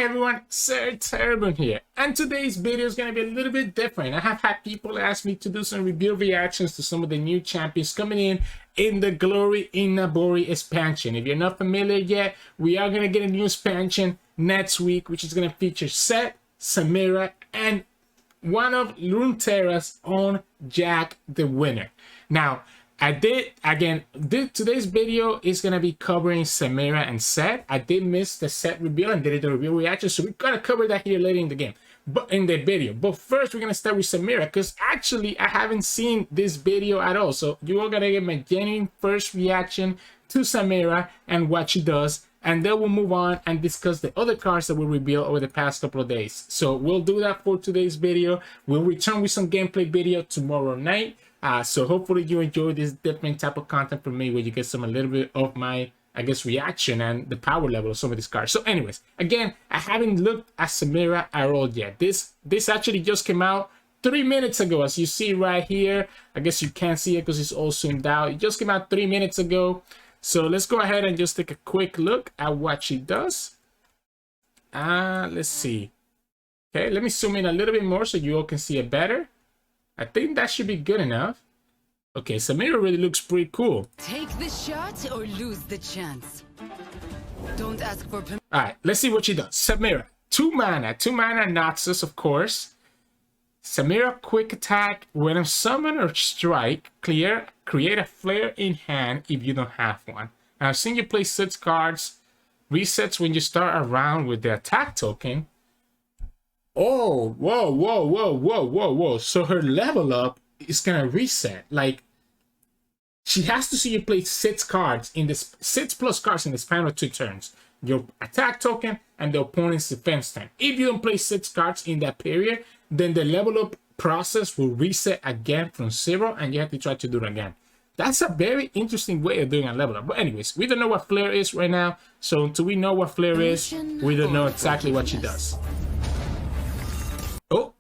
Everyone, Sirturmund here, and today's video is going to be a little bit different. I have had people ask me to do some review reactions to some of the new champions coming in the Glory in Navori expansion. If you're not familiar yet, we are going to get a new expansion next week, which is going to feature Sett, Samira, and one of Runeterra's own Jack the Winner. Now, today's video is going to be covering Samira and Sett. I did miss the Sett reveal and did a review reaction, so we're going to cover that here later in the game, but in the video. But first, we're going to start with Samira, because actually, I haven't seen this video at all. So you are going to get my genuine first reaction to Samira and what she does, and then we'll move on and discuss the other cards that were revealed over the past couple of days. So we'll do that for today's video. We'll return with some gameplay video tomorrow night. So hopefully you enjoy this different type of content from me, where you get a little bit of my, reaction and the power level of some of these cards. So anyways, again, I haven't looked at Samira at all yet. This actually just came out 3 minutes ago, as you see right here. I guess you can't see it because it's all zoomed out. It just came out 3 minutes ago. So let's go ahead and just take a quick look at what she does. Let's see. Okay, let me zoom in a little bit more so you all can see it better. I think that should be good enough. Okay, Samira really looks pretty cool. Take the shot or lose the chance. Don't ask for permission. Alright, let's see what she does. Samira, 2 mana Noxus, of course. Samira, quick attack. When a summon or strike, create a flare in hand if you don't have one. And I've seen you play 6 cards. Resets when you start a round with the attack token. Oh, whoa. So her level up is gonna reset. Like, she has to see you play 6 cards in this 6+ cards in the span of 2 turns. Your attack token and the opponent's defense time. If you don't play 6 cards in that period, then the level up process will reset again from 0, and you have to try to do it again. That's a very interesting way of doing a level up. But anyways, we don't know what flare is right now. So until we know what flare is, we don't know exactly what she does. Oh,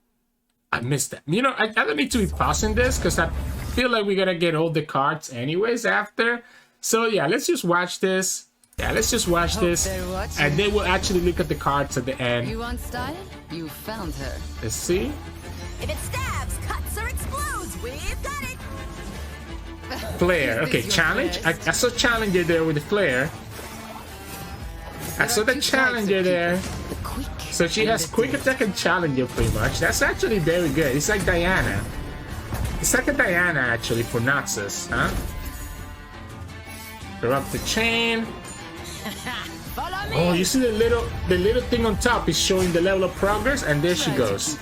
I missed that. You know, I don't need to be pausing this because I feel like we're gonna get all the cards anyways after. So yeah, let's just watch this. Yeah, let's just watch this, and then we'll actually look at the cards at the end. You want style? You found her. Let's see. If it stabs, cuts, or explodes, we've got it. Flare. Okay, challenge. I saw Challenger there with the flare. I saw the Challenger there. So she has quick attack and Challenger pretty much. That's actually very good. It's like Diana. It's like a Diana actually for Noxus, huh? Corrupt the chain. Oh, you see the little thing on top is showing the level of progress, and there she goes.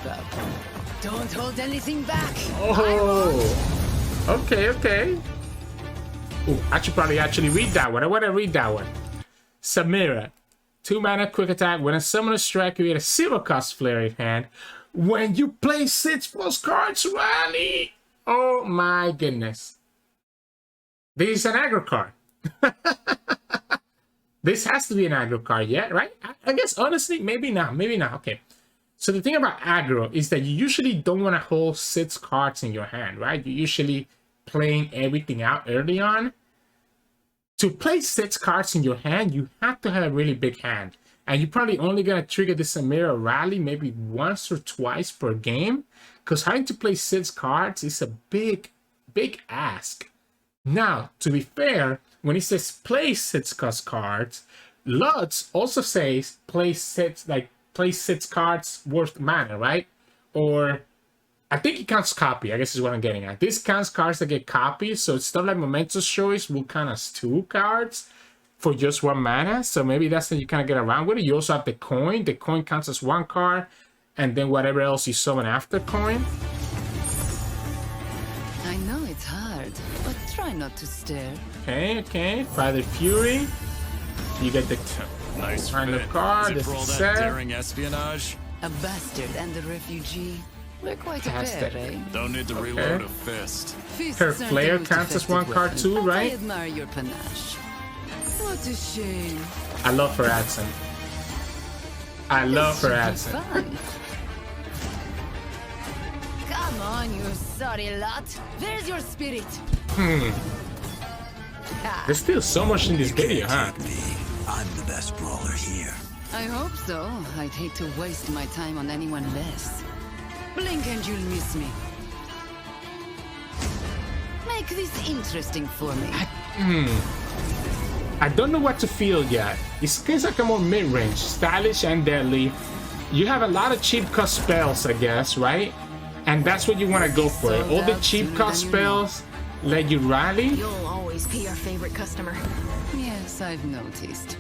Don't hold anything back. Oh, okay. Oh, I should probably actually read that one. I want to read that one. Samira, 2 mana quick attack. When a summoner strike, you get a 0-cost flare in hand. When you play 6+ cards, rally. Oh my goodness. This is an aggro card. This has to be an aggro card, yeah, right? I guess honestly, maybe not. Okay. So the thing about aggro is that you usually don't want to hold 6 cards in your hand, right? You're usually playing everything out early on. To play 6 cards in your hand, you have to have a really big hand. And you're probably only going to trigger the Samira rally maybe once or twice per game. Because having to play 6 cards is a big ask. Now, to be fair, when it says play 6 cards, Lutz also says play 6 cards worth mana, right? Or I think it counts copy, I guess is what I'm getting at. This counts cards that get copied, so stuff like Momentous Choice will count as 2 cards for just 1 mana. So maybe that's how you kind of get around with it. You also have the coin. The coin counts as 1 card, and then whatever else you summon after coin. I know it's hard, but try not to stare. Okay. Father Fury. You get the nice kind of card. This is Sett. Daring espionage. A bastard and a refugee. We're quite a pair, eh? Don't need to reload a fist. Her flare counts as 1 card too, right? I admire your panache. What a shame. I love her accent. Come on, you sorry lot. Where's your spirit? There's still so much in this video, huh? I'm the best brawler here. I hope so. I'd hate to waste my time on anyone less. Blink and you'll miss me. Make this interesting for me. I don't know what to feel yet. It's kind of like a more mid-range, stylish and deadly. You have a lot of cheap cut spells, I guess, right? And that's what you want to go for. All the cheap cut spells let you rally. You'll always be our favorite customer. Yes, I've noticed.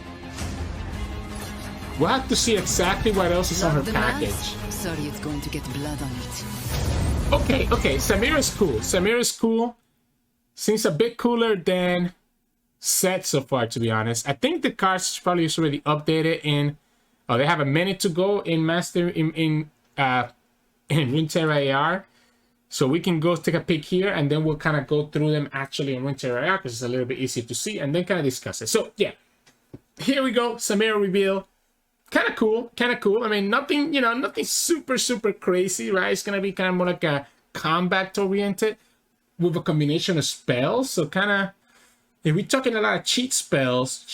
We'll have to see exactly what else is on her Love the package. mask? Sorry, it's going to get blood on it. Okay, Samira's cool. Samira's cool. Seems a bit cooler than Sett so far, to be honest. I think the cards probably is already updated in... Oh, they have a minute to go in Runeterra AR. So we can go take a peek here, and then we'll kind of go through them actually in Runeterra AR, because it's a little bit easier to see, and then kind of discuss it. So, yeah. Here we go. Samira reveal. Kind of cool. I mean, nothing, you know, nothing super, super crazy, right? It's going to be kind of more like a combat-oriented with a combination of spells. So kind of, if we're talking a lot of cheap spells,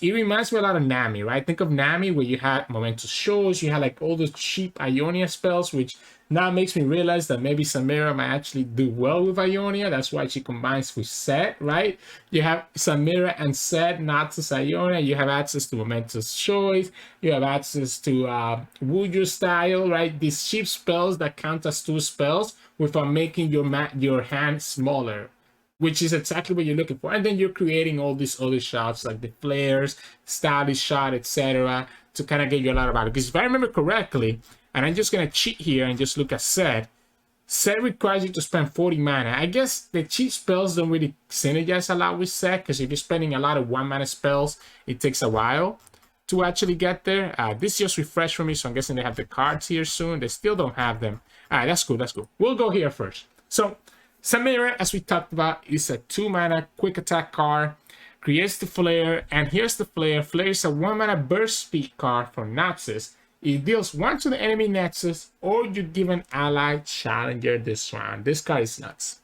it reminds me a lot of Nami, right? Think of Nami where you had momentous shows, you had like all those cheap Ionia spells, which now makes me realize that maybe Samira might actually do well with Ionia. That's why she combines with Sett, right? You have Samira and Sett, not just Ionia. You have access to momentous shows. You have access to Wuju style, right? These cheap spells that count as 2 spells without making your hand smaller, which is exactly what you're looking for. And then you're creating all these other shots like the flares, stylish shot, etc. to kind of get you a lot of value. Because if I remember correctly, and I'm just going to cheat here and just look at Sett, Sett requires you to spend 40 mana. I guess the cheap spells don't really synergize a lot with Sett, because if you're spending a lot of 1 mana spells, it takes a while to actually get there. This just refreshed for me, so I'm guessing they have the cards here soon. They still don't have them. All right, that's cool, that's cool. We'll go here first. So, Samira, as we talked about, is a 2 mana quick attack card. Creates the flare, and here's the flare. Flare is a 1 mana burst speed card from Naxos. It deals 1 to the enemy Nexus, or you give an ally challenger this round. This card is nuts.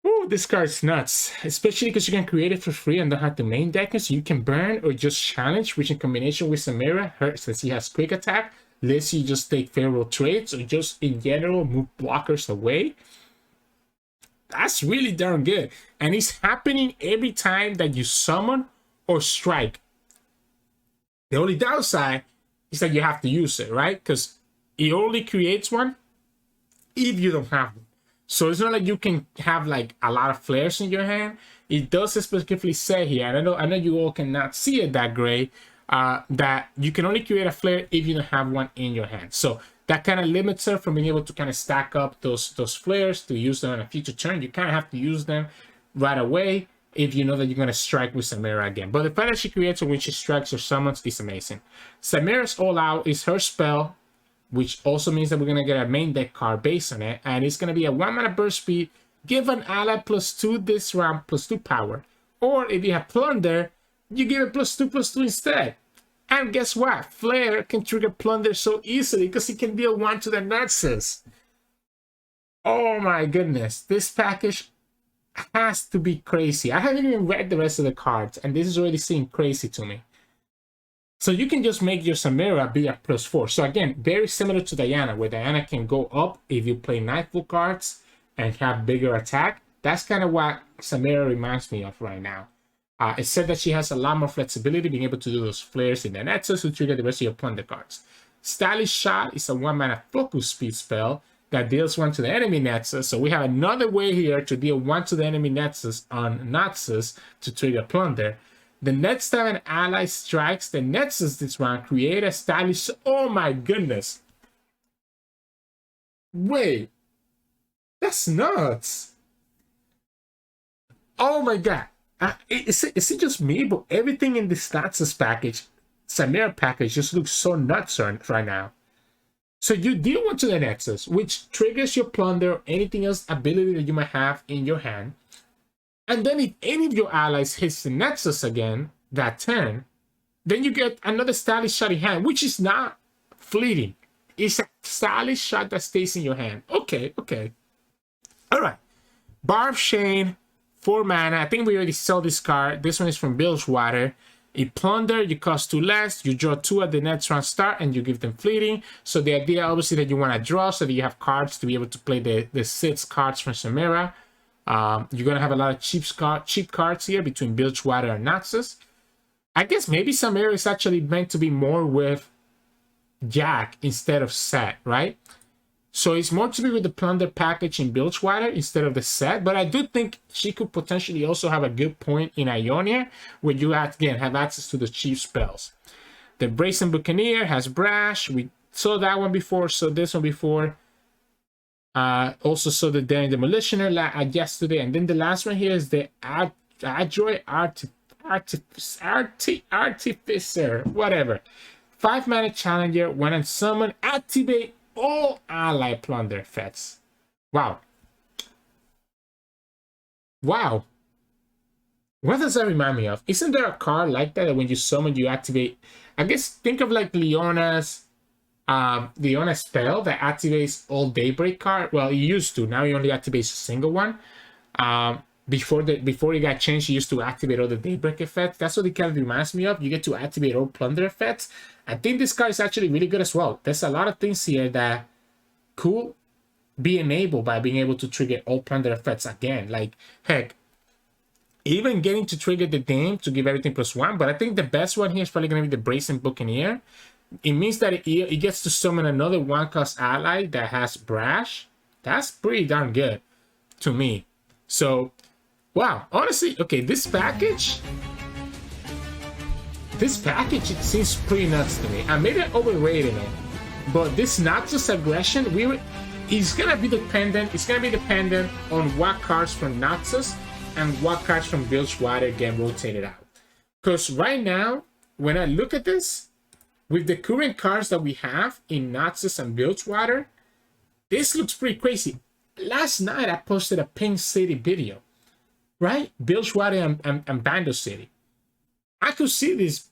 Ooh, this card is nuts. Especially because you can create it for free and don't have to main deck it, so you can burn or just challenge, which in combination with Samira, since he has quick attack, lets you just take favorable trades or just in general move blockers away. That's really darn good. And it's happening every time that you summon or strike. The only downside is that you have to use it, right? Because it only creates one if you don't have one. So it's not like you can have like a lot of flares in your hand. It does specifically say here, and I know you all cannot see it that great, that you can only create a flare if you don't have one in your hand. So that kind of limits her from being able to kind of stack up those flares to use them on a future turn. You kind of have to use them right away if you know that you're going to strike with Samira again. But the fact that she creates it when she strikes or summons is amazing. Samira's All Out is her spell, which also means that we're going to get a main deck card based on it. And it's going to be a 1 mana burst speed. Give an ally +2 this round, +2 power. Or if you have Plunder, you give it +2/+2 instead. And guess what? Flare can trigger Plunder so easily because it can deal 1 to the Nexus. Oh my goodness. This package has to be crazy. I haven't even read the rest of the cards, and this is already seeming crazy to me. So you can just make your Samira be a +4. So again, very similar to Diana, where Diana can go up if you play Nightfall cards and have bigger attack. That's kind of what Samira reminds me of right now. It said that she has a lot more flexibility, being able to do those flares in the Nexus to trigger the rest of your Plunder cards. Stylish Shot is a 1 mana focus speed spell that deals 1 to the enemy Nexus. So we have another way here to deal 1 to the enemy Nexus on Nexus to trigger Plunder. The next time an ally strikes the Nexus this round, create a Stylish... Oh my goodness. Wait. That's nuts. Oh my god. Is it just me? But everything in this Nexus package, Samira package, just looks so nuts right now. So you deal 1 to the Nexus, which triggers your Plunder or anything else ability that you might have in your hand. And then if any of your allies hits the Nexus again that turn, then you get another Stylish Shot in hand, which is not fleeting. It's a Stylish Shot that stays in your hand. Okay. All right. Barb Shane, 4 mana. I think we already saw this card. This one is from Bilgewater. A plunder, you cost 2 less, you draw 2 at the next round start, and you give them fleeting. So the idea, obviously, that you want to draw so that you have cards to be able to play the 6 cards from Samira. You're going to have a lot of cheap cards here between Bilgewater and Naxos. I guess maybe Samira is actually meant to be more with Jack instead of Sett, right? So it's more to be with the plunder package in Bilgewater instead of the Sett. But I do think she could potentially also have a good point in Ionia, where you again have access to the cheap spells. The Brazen Buccaneer has Brash. We saw that one before, saw this one before. Also saw the Daring Demolitioner yesterday. And then the last one here is the Adroit Artificer, whatever. 5-mana challenger. When on summon, activate all ally plunder effects. Wow. Wow. What does that remind me of? Isn't there a card like that when you summon, you activate? I guess think of like Leona's spell that activates all Daybreak card. Well, it used to. Now it only activates a single one. Before it got changed, you used to activate all the Daybreak effects. That's what it kind of reminds me of. You get to activate all plunder effects. I think this card is actually really good as well. There's a lot of things here that could be enabled by being able to trigger all plunder effects again. Like, heck, even getting to trigger the Dame to give everything +1. But I think the best one here is probably going to be the Brazen Buccaneer. It means that it gets to summon another 1-cost ally that has Brash. That's pretty darn good to me. So, wow. Honestly, okay, this package, it seems pretty nuts to me. And maybe I'm overrating it. But this Naxos aggression, it's gonna be dependent. It's gonna be dependent on what cards from Naxos and what cards from Bilgewater get rotated out. Because right now, when I look at this, with the current cards that we have in Naxos and Bilgewater, this looks pretty crazy. Last night I posted a Pink City video, right? Bilgewater and Bando City. I could see this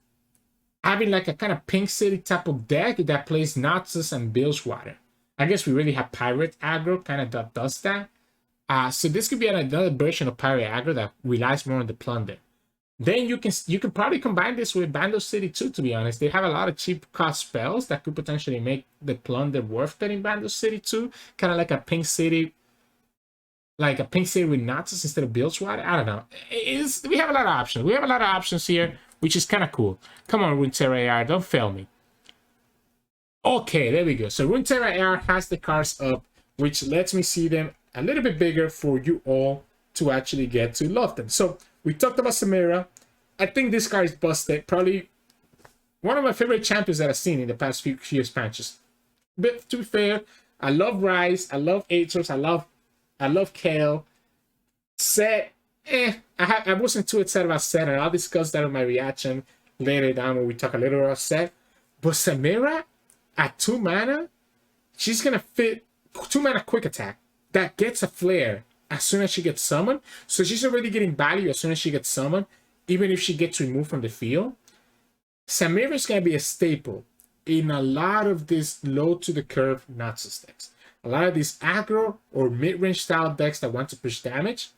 having like a kind of Pink City type of deck that plays Naxos and Bilgewater. I guess we really have Pirate aggro kind of does that. So this could be another version of Pirate aggro that relies more on the plunder. Then you can probably combine this with Bando City too, to be honest. They have a lot of cheap cost spells that could potentially make the plunder worth it in Bando City too. Kind of like a Pink City with Naxos instead of Bilgewater. I don't know. We have a lot of options. We have a lot of options here, which is kind of cool. Come on, Runeterra AR, don't fail me. Okay, there we go. So Runeterra AR has the cards up, which lets me see them a little bit bigger for you all to actually get to love them. So we talked about Samira. I think this card is busted. Probably one of my favorite champions that I've seen in the past few expansions. But to be fair, I love Rise. I love Aetros. I love Kale. Sett, I wasn't too excited about Sett, and I'll discuss that in my reaction later down when we talk a little about Sett. But Samira, at 2 mana, she's going to fit 2 mana quick attack that gets a flare as soon as she gets summoned. So she's already getting value as soon as she gets summoned, even if she gets removed from the field. Samira is going to be a staple in a lot of these low to the curve Naxos decks. A lot of these aggro or mid-range style decks that want to push damage,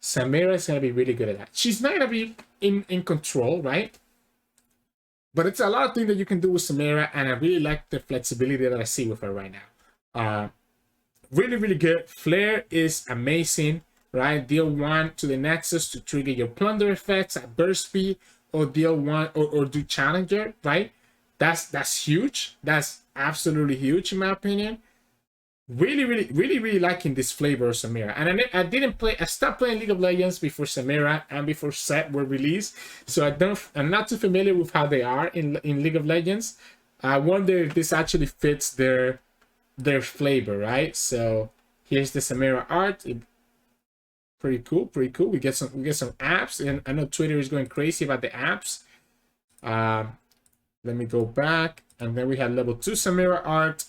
Samira is going to be really good at that. She's not going to be in control, right? But it's a lot of things that you can do with Samira, and I really like the flexibility that I see with her right now. Really, really good. Flare is amazing, right? Deal 1 to the Naxos to trigger your plunder effects at burst speed, or deal 1 or do Challenger, right? That's huge. That's absolutely huge in my opinion. Really liking this flavor of Samira. And I stopped playing League of Legends before Samira and before Sett were released, so I'm not too familiar with how they are in League of Legends. I wonder if this actually fits their flavor, right? So here's the Samira art. Pretty cool. We get some apps, and I know Twitter is going crazy about the apps. Let me go back, and then we have level 2 Samira art,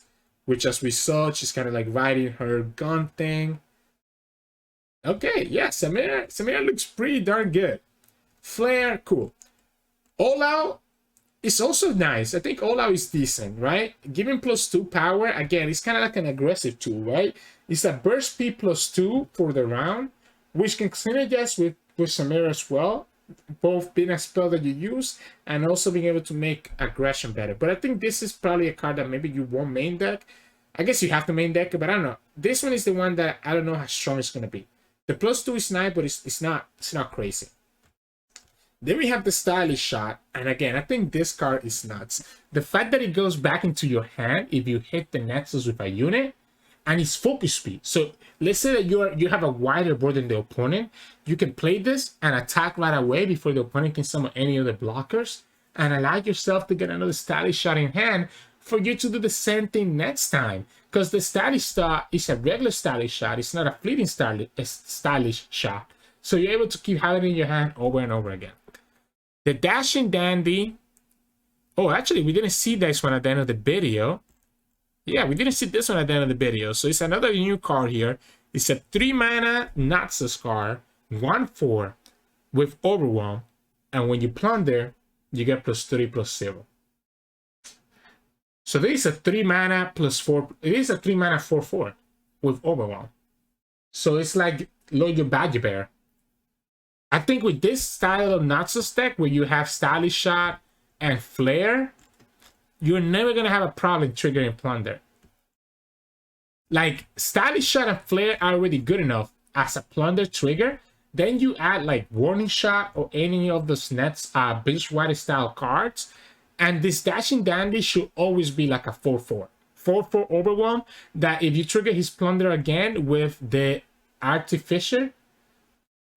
which, as we saw, she's kind of like riding her gun thing. Okay, yeah, Samira looks pretty darn good. Flare, cool. All Out is also nice. I think All Out is decent, right? Giving +2 power, again, it's kind of like an aggressive tool, right? It's a burst speed +2 for the round, which can synergize with Samira as well. both being a spell that you use and also being able to make aggression better. But I think this is probably a card that maybe you won't main deck. I guess you have to main deck it, but I don't know. This one is the one that I don't know how strong it's gonna be. The +2 is nice, but it's not crazy. Then we have the stylish shot, and again, I think this card is nuts. The fact that it goes back into your hand if you hit the nexus with a unit, and it's focus speed. So let's say that you have a wider board than the opponent, you can play this and attack right away before the opponent can summon any other blockers, and allow yourself to get another stylish shot in hand for you to do the same thing next time. Because the stylish shot is a regular stylish shot, it's not a fleeting stylish shot. So you're able to keep having it in your hand over and over again. The Dashing Dandy. Oh, actually, we didn't see this one at the end of the video. Yeah, we didn't see this one at the end of the video. So it's another new card here. It's a 3-mana Naxos card, 1/4 with Overwhelm. And when you plunder, you get +3/+0. So this is a 3-mana +4. It is a 3-mana 4/4 with Overwhelm. So it's like Loyal Badger Bear. I think with this style of Naxos deck, where you have Stylish Shot and Flare, you're never going to have a problem triggering Plunder. Like, Stylish Shot and Flare are already good enough as a Plunder trigger. Then you add, like, Warning Shot or any of those nets, Beachwater style cards. And this Dashing Dandy should always be like a 4/4. 4/4 Overwhelm that if you trigger his Plunder again with the Artificer,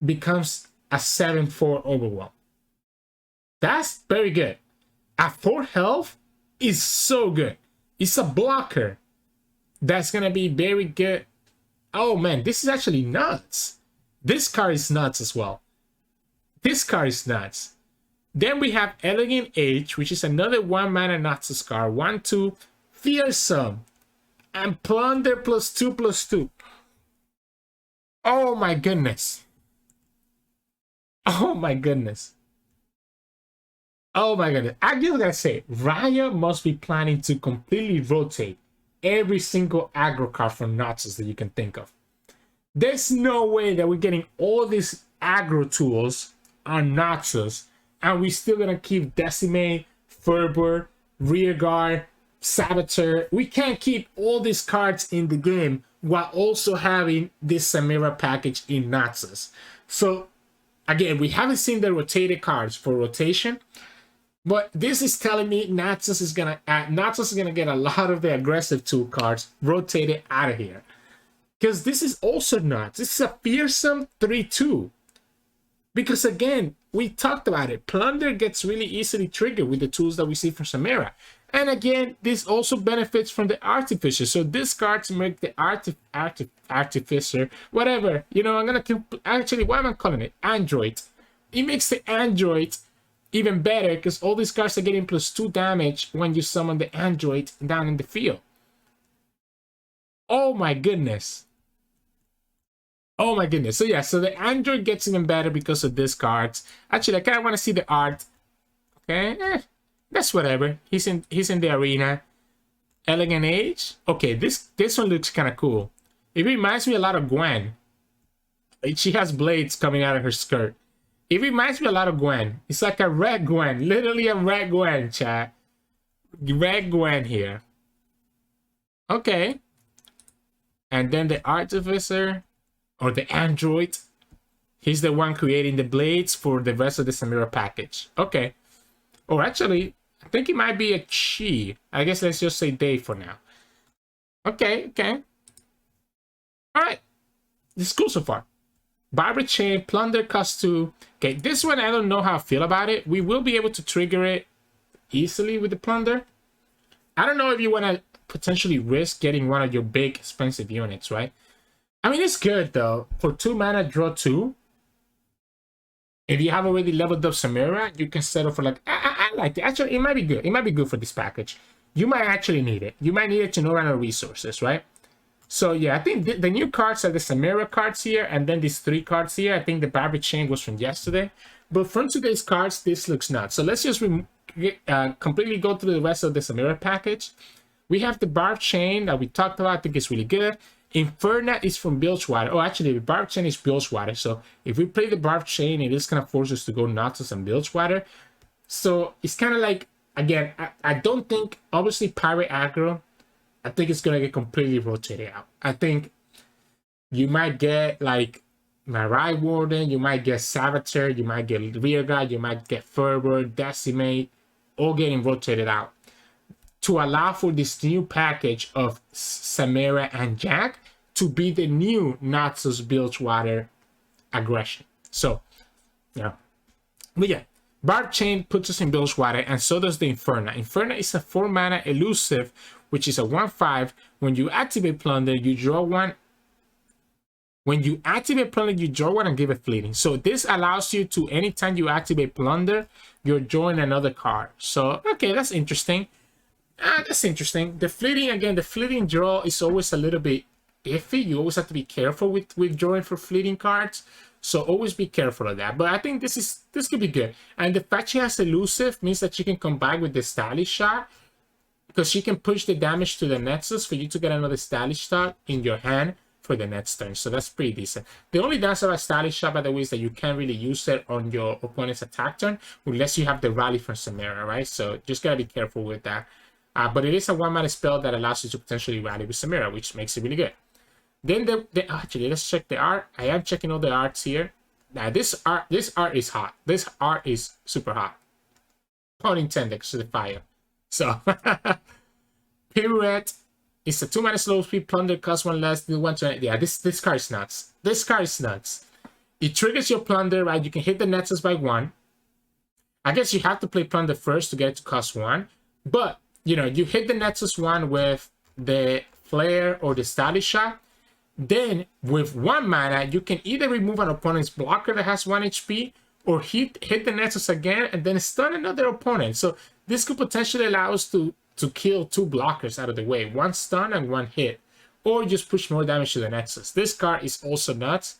becomes a 7/4 Overwhelm. That's very good. At 4 health is so good. It's a blocker that's gonna be very good. Oh man, this is actually nuts. This card is nuts as well. This card is nuts. Then we have Elegant Age, which is another 1-mana Naxos card. 1/2, Fearsome, and Plunder +2/+2. Oh my goodness. Oh my goodness. Oh my goodness. I just gotta say, Riot must be planning to completely rotate every single aggro card from Naxos that you can think of. There's no way that we're getting all these aggro tools on Naxos and we're still gonna keep Decimate, Fervor, Rearguard, Saboteur. We can't keep all these cards in the game while also having this Samira package in Naxos. So again, we haven't seen the rotated cards for rotation, but this is telling me Naxos is gonna get a lot of the aggressive tool cards rotated out of here. Because this is also nuts. This is a Fearsome 3/2. Because again, we talked about it. Plunder gets really easily triggered with the tools that we see from Samira. And again, this also benefits from the Artificer. So these cards make the Artificer, whatever. You know, I'm going to... Actually, what am I calling it? Android. It makes the Android even better because all these cards are getting +2 damage when you summon the Android down in the field. Oh my goodness. Oh my goodness. So yeah, so the Android gets even better because of these cards. Actually, I kind of want to see the art. Okay, that's whatever. He's in the arena. Elegant Age. Okay, this one looks kind of cool. It reminds me a lot of Gwen. She has blades coming out of her skirt. It reminds me a lot of Gwen. It's like a red Gwen. Literally a red Gwen, chat. Red Gwen here. Okay. And then the Artificer, or the Android. He's the one creating the blades for the rest of the Samira package. Okay. Or actually, I think it might be a she. I guess let's just say they for now. Okay, okay. Alright. This is cool so far. Barber Chain, Plunder costs 2. Okay, this one I don't know how I feel about it. We will be able to trigger it easily with the Plunder. I don't know if you want to potentially risk getting one of your big expensive units, right? I mean, it's good though. For 2 mana, draw 2. If you have already leveled up Samira, you can settle for like, I like it. Actually, it might be good. It might be good for this package. You might actually need it. You might need it to know run out of resources, right? So yeah, I think the new cards are the Samira cards here, and then these 3 cards here. I think the Barber Chain was from yesterday. But from today's cards, this looks nuts. So let's just completely go through the rest of the Samira package. We have the Barb Chain that we talked about. I think it's really good. Inferna is from Bilgewater. Oh, actually, the Barb Chain is Bilgewater. So if we play the Barb Chain, it is going to force us to go Noxus and Bilgewater. So it's kind of like, again, I don't think, obviously, Pirate Aggro, I think it's going to get completely rotated out. I think you might get, like, Marai Warden, you might get Saboteur, you might get Rearguard, you might get Fervor, Decimate, all getting rotated out to allow for this new package of Samira and Jack to be the new Noxus Bilgewater aggression. So, yeah. But yeah, Barb Chain puts us in Bilgewater, and so does the Inferna. Inferna is a 4-mana elusive, which is a 1/5. When you activate Plunder, you draw one. When you activate Plunder, you draw one and give it fleeting. So this allows you to, anytime you activate Plunder, you're drawing another card. So, okay, that's interesting. That's interesting. The fleeting, again, the fleeting draw is always a little bit iffy. You always have to be careful with drawing for fleeting cards. So always be careful of that. But I think this could be good. And the fact she has elusive means that she can come back with the stylish shot, because she can push the damage to the Nexus for you to get another stylish shot in your hand for the next turn. So that's pretty decent. The only downside about stylish shot, by the way, is that you can't really use it on your opponent's attack turn unless you have the rally from Samira, right? So just gotta be careful with that. But it is a 1-mana spell that allows you to potentially rally with Samira, which makes it really good. Then actually, let's check the art. I am checking all the arts here. Now this art is hot. This art is super hot. Pun intended, because of the fire. So Pirouette is a 2-mana slow speed, Plunder, cost 1 less, do 1 to, yeah, this card is nuts. This card is nuts. It triggers your Plunder, right? You can hit the Nexus by 1. I guess you have to play Plunder first to get it to cost 1. But you know, you hit the Nexus 1 with the Flare or the Stylish Shot. Then, with 1 mana, you can either remove an opponent's blocker that has 1 HP, or hit the Nexus again and then stun another opponent. So, this could potentially allow us to kill 2 blockers out of the way. 1 stun and 1 hit. Or just push more damage to the Nexus. This card is also nuts.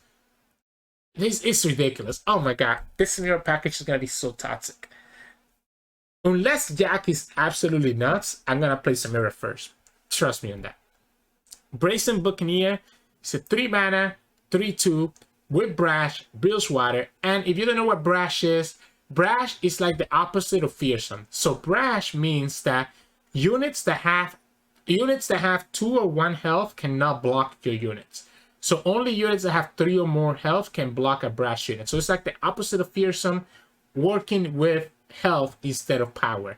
This is ridiculous. Oh my god. This Samira package is going to be so toxic. Unless Jack is absolutely nuts, I'm going to play Samira first. Trust me on that. Brazen Buccaneer is a 3-mana, 3/2 with Brash, Bilgewater. And if you don't know what Brash is like the opposite of Fearsome. So Brash means that units that have 2 or 1 health cannot block your units. So only units that have 3 or more health can block a Brash unit. So it's like the opposite of Fearsome, working with health instead of power.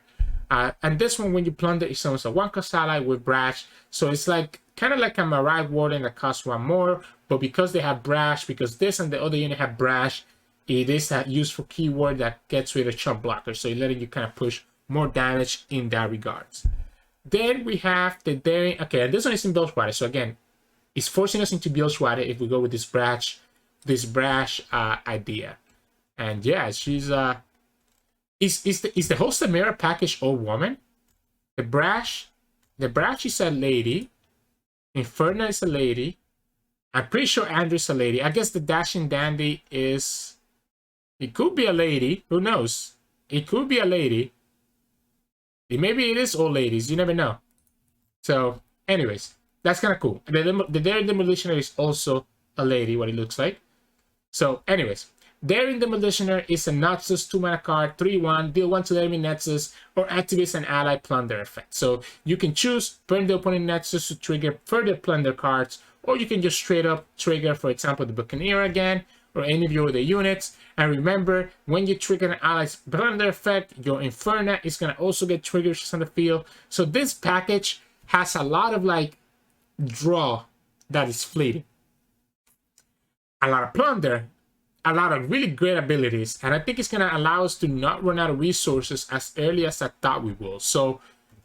And this one, when you plunder, it's almost a 1-cost ally with Brash. So it's like kind of like a Marai Warden that costs 1 more, but because they have Brash, because this and the other unit have Brash, it is a useful keyword that gets rid of chump blockers. So you're letting you kind of push more damage in that regards. Then we have the Daring. Okay, and this one is in Bilgewater. So again, it's forcing us into Bilgewater if we go with this Brash idea. And yeah, she's Is the whole Samira package all woman? The Brash is a lady. Inferna is a lady. I'm pretty sure Andrew's a lady. I guess the Dashing Dandy is... It could be a lady. Who knows? It could be a lady. Maybe it is all ladies. You never know. So, anyways, that's kind of cool. The Daring Demolitioner is also a lady, what it looks like. So, anyways. Daring Demolitioner is a Noxus 2-mana card, 3/1, deal 1 to the enemy Nexus, or activates an ally plunder effect. So you can choose burn the opponent Nexus to trigger further plunder cards, or you can just straight up trigger, for example, the Buccaneer again, or any of your other units. And remember, when you trigger an ally's plunder effect, your Inferna is going to also get triggers on the field. So this package has a lot of like draw that is fleeting. A lot of plunder, a lot of really great abilities, and I think it's going to allow us to not run out of resources as early as I thought we will. So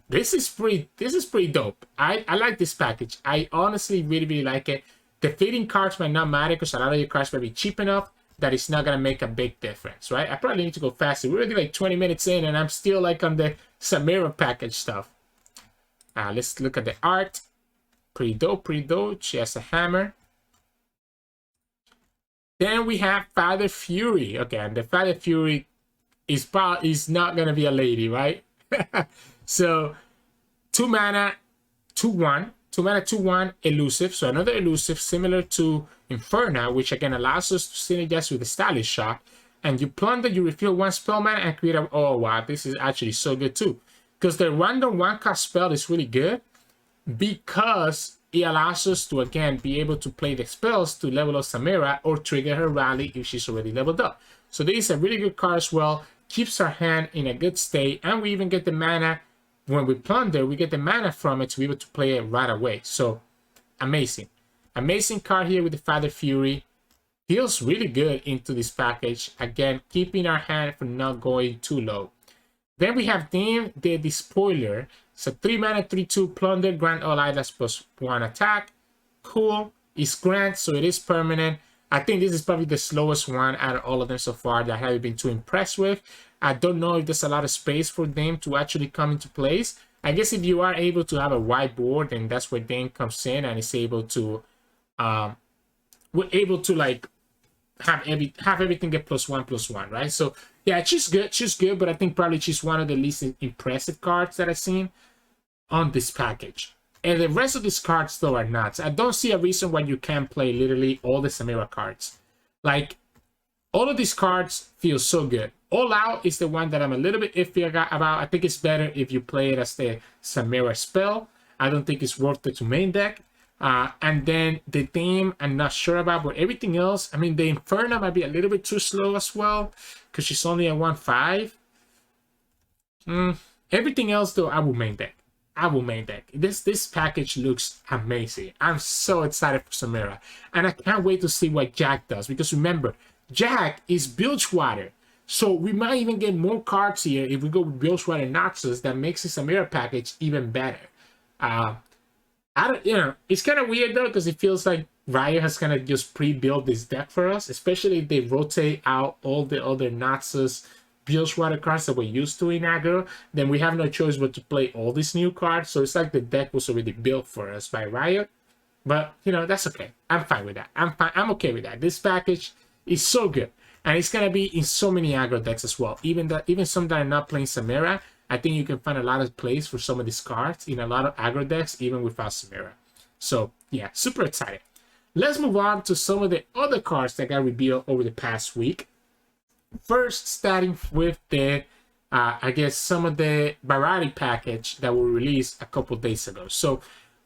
this is pretty dope. I like this package. I honestly really like it. The fleeting cards might not matter because a lot of your cards might be cheap enough that it's not going to make a big difference, right? I probably need to go faster. We're already like 20 minutes in and I'm still like on the Samira package stuff. Let's look at the art. Pretty dope. She has a hammer. Then we have Father Fury. Okay, and the Father Fury is not going to be a lady, right? So, 2 mana, 2/1. 2 mana, 2/1 elusive. So another elusive similar to Inferno, which again allows us to synergize with the Stylish Shot. And you plunder, you refill 1 spell mana and create a... Oh wow, this is actually so good too. Because the random 1-cost spell is really good because it allows us to again be able to play the spells to level up Samira or trigger her rally if she's already leveled up. So this is a really good card as well. Keeps our hand in a good state, and we even get the mana when we plunder. We get the mana from it to be able to play it right away. So amazing, amazing card here with the Father Fury. Feels really good into this package. Again, keeping our hand from not going too low. Then we have the Despoiler. It's a 3 mana 3/2 plunder, grant all items +1 attack. Cool. It's grant, so it is permanent. I think this is probably the slowest one out of all of them so far that I haven't been too impressed with. I don't know if there's a lot of space for them to actually come into place. I guess if you are able to have a wide board, then that's where Dane comes in and is able to we're able to like have everything get +1/+1, right? So yeah, she's good, but I think probably she's one of the least impressive cards that I've seen on this package. And the rest of these cards though are nuts. I don't see a reason why you can't play literally all the Samira cards. Like, all of these cards feel so good. All Out is the one that I'm a little bit iffy about. I think it's better if you play it as the Samira spell. I don't think it's worth it to main deck. And then the theme I'm not sure about, but everything else, I mean, the Inferno might be a little bit too slow as well because she's only at 1/5. Everything else though, I will main deck. This package looks amazing. I'm so excited for Samira, and I can't wait to see what Jack does, because remember, Jack is Bilgewater, so we might even get more cards here if we go with Bilgewater Noxus that makes the Samira package even better. I don't, it's kind of weird though, because it feels like Riot has kind of just pre-built this deck for us, especially if they rotate out all the other Noxus Bilgewater cards that we're used to in aggro. Then we have no choice but to play all these new cards. So it's like the deck was already built for us by Riot. But that's okay. I'm fine with that. I'm okay with that. This package is so good, and it's gonna be in so many aggro decks as well. Even some that are not playing Samira, I think you can find a lot of plays for some of these cards in a lot of aggro decks, even without Samira. So yeah, super excited. Let's move on to some of the other cards that got revealed over the past week. First, starting with the, I guess, some of the variety package that were released a couple days ago. So,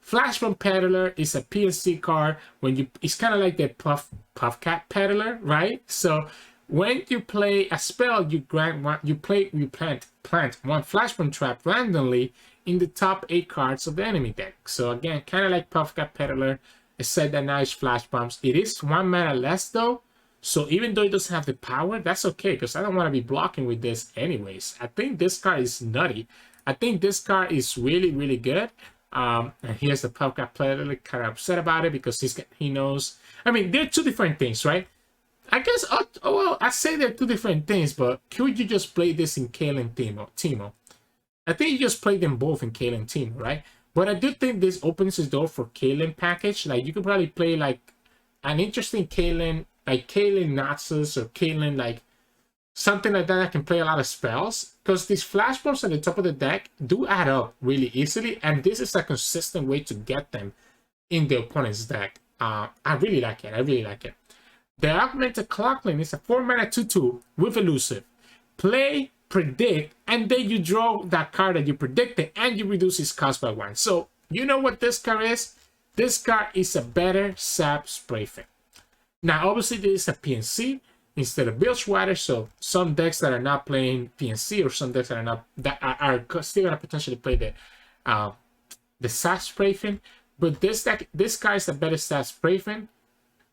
Flashbomb Peddler is a PNC card. It's kind of like the Puffcat Peddler, right? So, when you play a spell, you plant one Flashbomb Trap randomly in the top 8 cards of the enemy deck. So again, kind of like Puffcat Peddler, except that now it's Flash Bombs. It is 1 mana less though. So even though it doesn't have the power, that's okay, because I don't want to be blocking with this anyways. I think this card is nutty. I think this card is really, really good. And here's the Puffcat Peddler, kind of upset about it because he knows. I mean, they're 2 different things, right? I guess, well, I say they're 2 different things, but could you just play this in Kayle and Teemo? I think you just play them both in Kayle and Teemo, right? But I do think this opens the door for Kayle package. Like, you could probably play, like, an interesting Kayle, like Kayle Noxus or Kayle, like, something like that can play a lot of spells. Because these flash bombs at the top of the deck do add up really easily, and this is a consistent way to get them in the opponent's deck. I really like it. The Augmented Clockling is a 4 mana 2/2 with elusive. Play, predict, and then you draw that card that you predicted and you reduce its cost by 1. So, you know what this card is? This card is a better Sap Spray Fin. Now, obviously, this is a PNC instead of Bilgewater, so some decks that are not playing PNC, or some decks that are still gonna potentially play the Sap Spray Fin. But this card is a better Sap Spray Fin,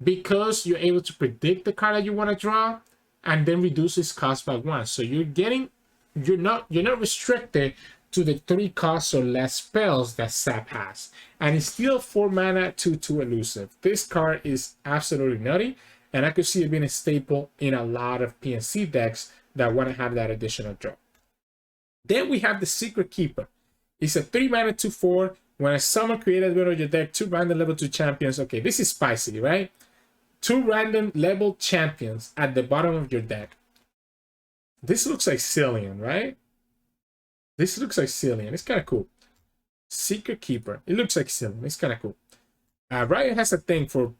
because you're able to predict the card that you want to draw and then reduce its cost by 1. So you're not restricted to the 3 costs or less spells that Sap has. And it's still 4 mana 2/2 elusive. This card is absolutely nutty, and I could see it being a staple in a lot of PNC decks that want to have that additional draw. Then we have the Secret Keeper. It's a 3 mana 2/4. When a summon created out of your deck, 2 random level 2 champions. Okay, this is spicy, right? 2 random level champions at the bottom of your deck. This looks like Cillian, right? This looks like Cillian. It's kind of cool. Secret Keeper. It looks like silver. It's kind of cool. Riot has a thing for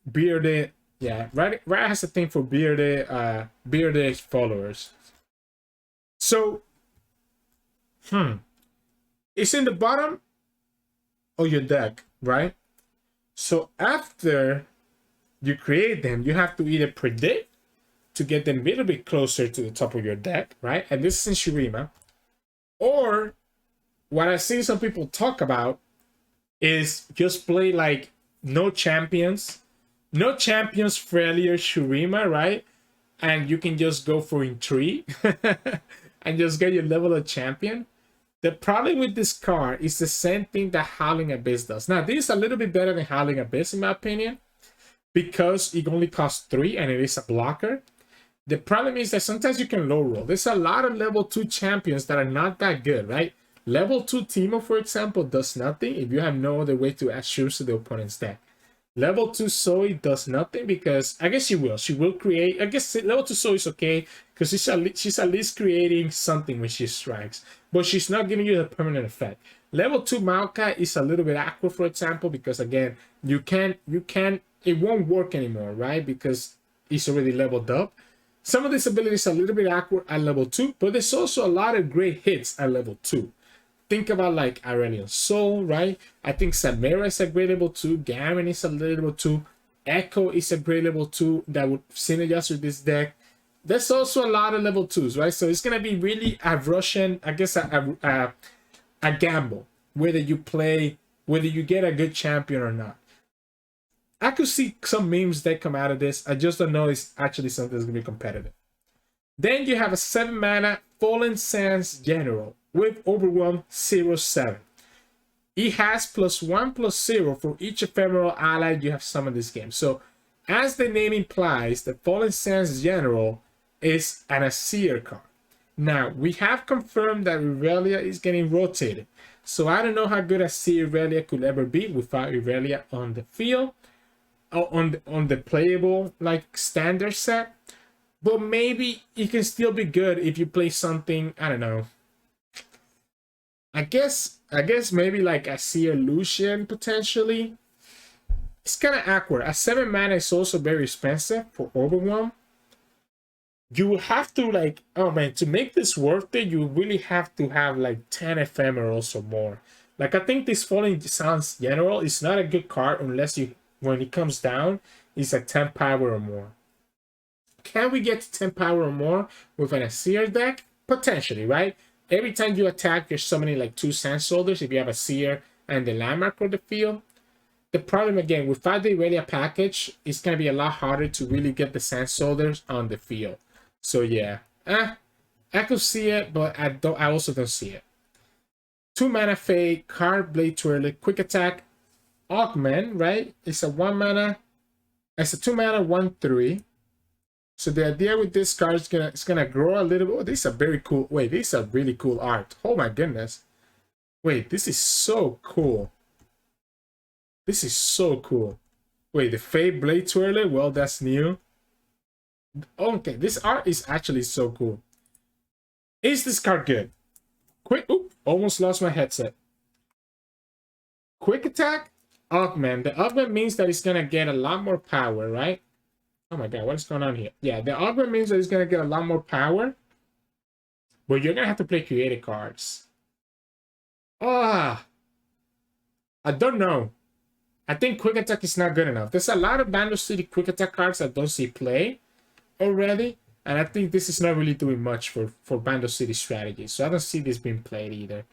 bearded. Yeah, Riot has a thing for bearded followers. So, it's in the bottom of your deck, right? So after you create them, you have to either predict to get them a little bit closer to the top of your deck, right? And this is in Shurima. Or what I've seen some people talk about is just play like no champions failure Shurima, right? And you can just go for intrigue and just get your level of champion. The problem with this card is the same thing that Howling Abyss does. Now, this is a little bit better than Howling Abyss in my opinion, because it only costs 3 and it is a blocker. The problem is that sometimes you can low roll. There's a lot of level 2 champions that are not that good, right? Level 2 Teemo, for example, does nothing if you have no other way to add shoes to the opponent's deck. Level 2 Zoe does nothing because I guess she will create. I guess level 2 Zoe is okay because she's at least creating something when she strikes, but she's not giving you the permanent effect. Level 2 Maokai is a little bit awkward, for example, because again, it won't work anymore, right? Because it's already leveled up. Some of these abilities are a little bit awkward at level 2, but there's also a lot of great hits at level 2. Think about like Aurelion Sol, right? I think Samira is a great level 2. Garen is a level 2. Echo is a great level 2 that would synergize with this deck. There's also a lot of level 2s, right? So it's going to be really a Russian, I guess, a gamble, whether you get a good champion or not. I could see some memes that come out of this. I just don't know it's actually something that's going to be competitive. Then you have a 7 mana Fallen Sands General with Overwhelm 0/7. It has +1/+0 for each ephemeral ally you have summoned this game. So, as the name implies, the Fallen Sands General is an Asir card. Now, we have confirmed that Irelia is getting rotated. So, I don't know how good Asir Irelia could ever be without Irelia on the field. On the playable like standard set, but maybe it can still be good if you play something, I don't know, I guess maybe like a Seer Lucian potentially. It's kind of awkward. A 7 mana is also very expensive for Overwhelm. You will have to like, oh man, to make this worth it, you really have to have like 10 ephemerals or more. Like I think this Fallen Sands General is not a good card unless when it comes down, it's at 10 power or more. Can we get to 10 power or more with an Asir deck? Potentially, right? Every time you attack, you're summoning like 2 Sand Soldiers if you have a Seer and the Landmark on the field. The problem again, without the Irelia package, it's going to be a lot harder to really get the Sand Soldiers on the field. So yeah, I could see it, but I also don't see it. 2 mana Fae, Card Blade Twirler, Quick Attack, Augment, right? It's a 1 mana. It's a 2 mana 1/3. So the idea with this card is it's gonna grow a little bit. Oh, this is a very cool. Wait, this is a really cool art. Oh my goodness. Wait, this is so cool. This is so cool. Wait, the Fae Blade Twirler. Well, that's new. Okay, this art is actually so cool. Is this card good? Quick. Oop! Almost lost my headset. Quick Attack. Augment. The augment means that it's gonna get a lot more power, right? Oh my god, what is going on here? Yeah, the augment means that it's gonna get a lot more power, but you're gonna have to play creative cards. I don't know. I think Quick Attack is not good enough. There's a lot of Bando City Quick Attack cards that don't see play already, and I think this is not really doing much for Bando City strategies. So I don't see this being played either.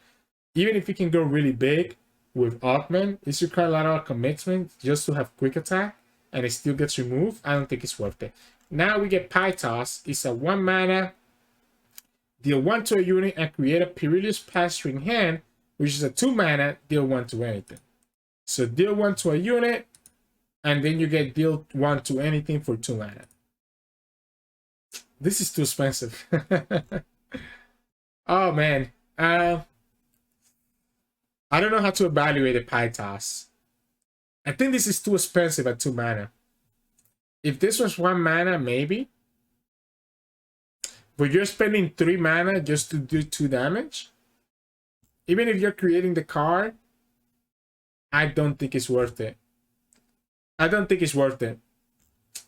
Even if you can go really big with Augment, it's require a lot of commitment just to have Quick Attack, and it still gets removed. I don't think it's worth it. Now we get Pie Toss. It's a 1 mana. Deal 1 to a unit and create a Perilous Pasturing hand, which is a 2 mana. Deal 1 to anything. So deal 1 to a unit, and then you get deal 1 to anything for 2 mana. This is too expensive. Oh man. I don't know how to evaluate a Pie Toss. I think this is too expensive at 2 mana. If this was 1 mana, maybe. But you're spending 3 mana just to do 2 damage. Even if you're creating the card, I don't think it's worth it. I don't think it's worth it.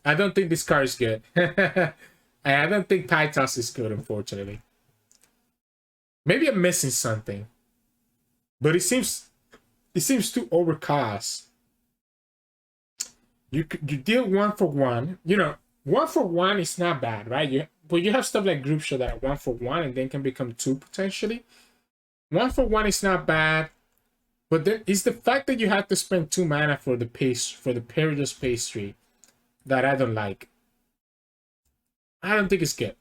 I don't think this card is good. I don't think Pythos is good, unfortunately. Maybe I'm missing something. But it seems too overcost. You deal 1 for 1. You know, 1 for 1 is not bad, right? But you have stuff like Group Show that are 1 for 1 and then can become 2 potentially. 1 for 1 is not bad. But then it's the fact that you have to spend 2 mana for the Perilous Pastry that I don't like. I don't think it's good.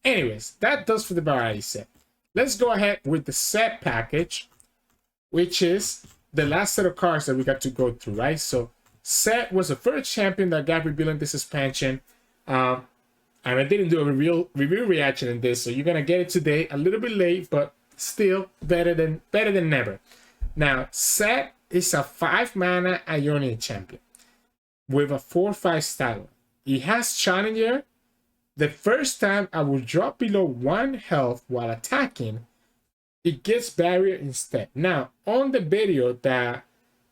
Anyways, that does for the variety set. Let's go ahead with the set package, which is the last set of cards that we got to go through, right? So Sett was the first champion that got revealed in this expansion. And I didn't do a review reaction in this, so you're gonna get it today, a little bit late, but still better than never. Now, Sett is a 5 mana Ionian champion with a 4/5 style. He has Challenger. The first time I will drop below 1 health while attacking, it gets barrier instead. Now, on the video that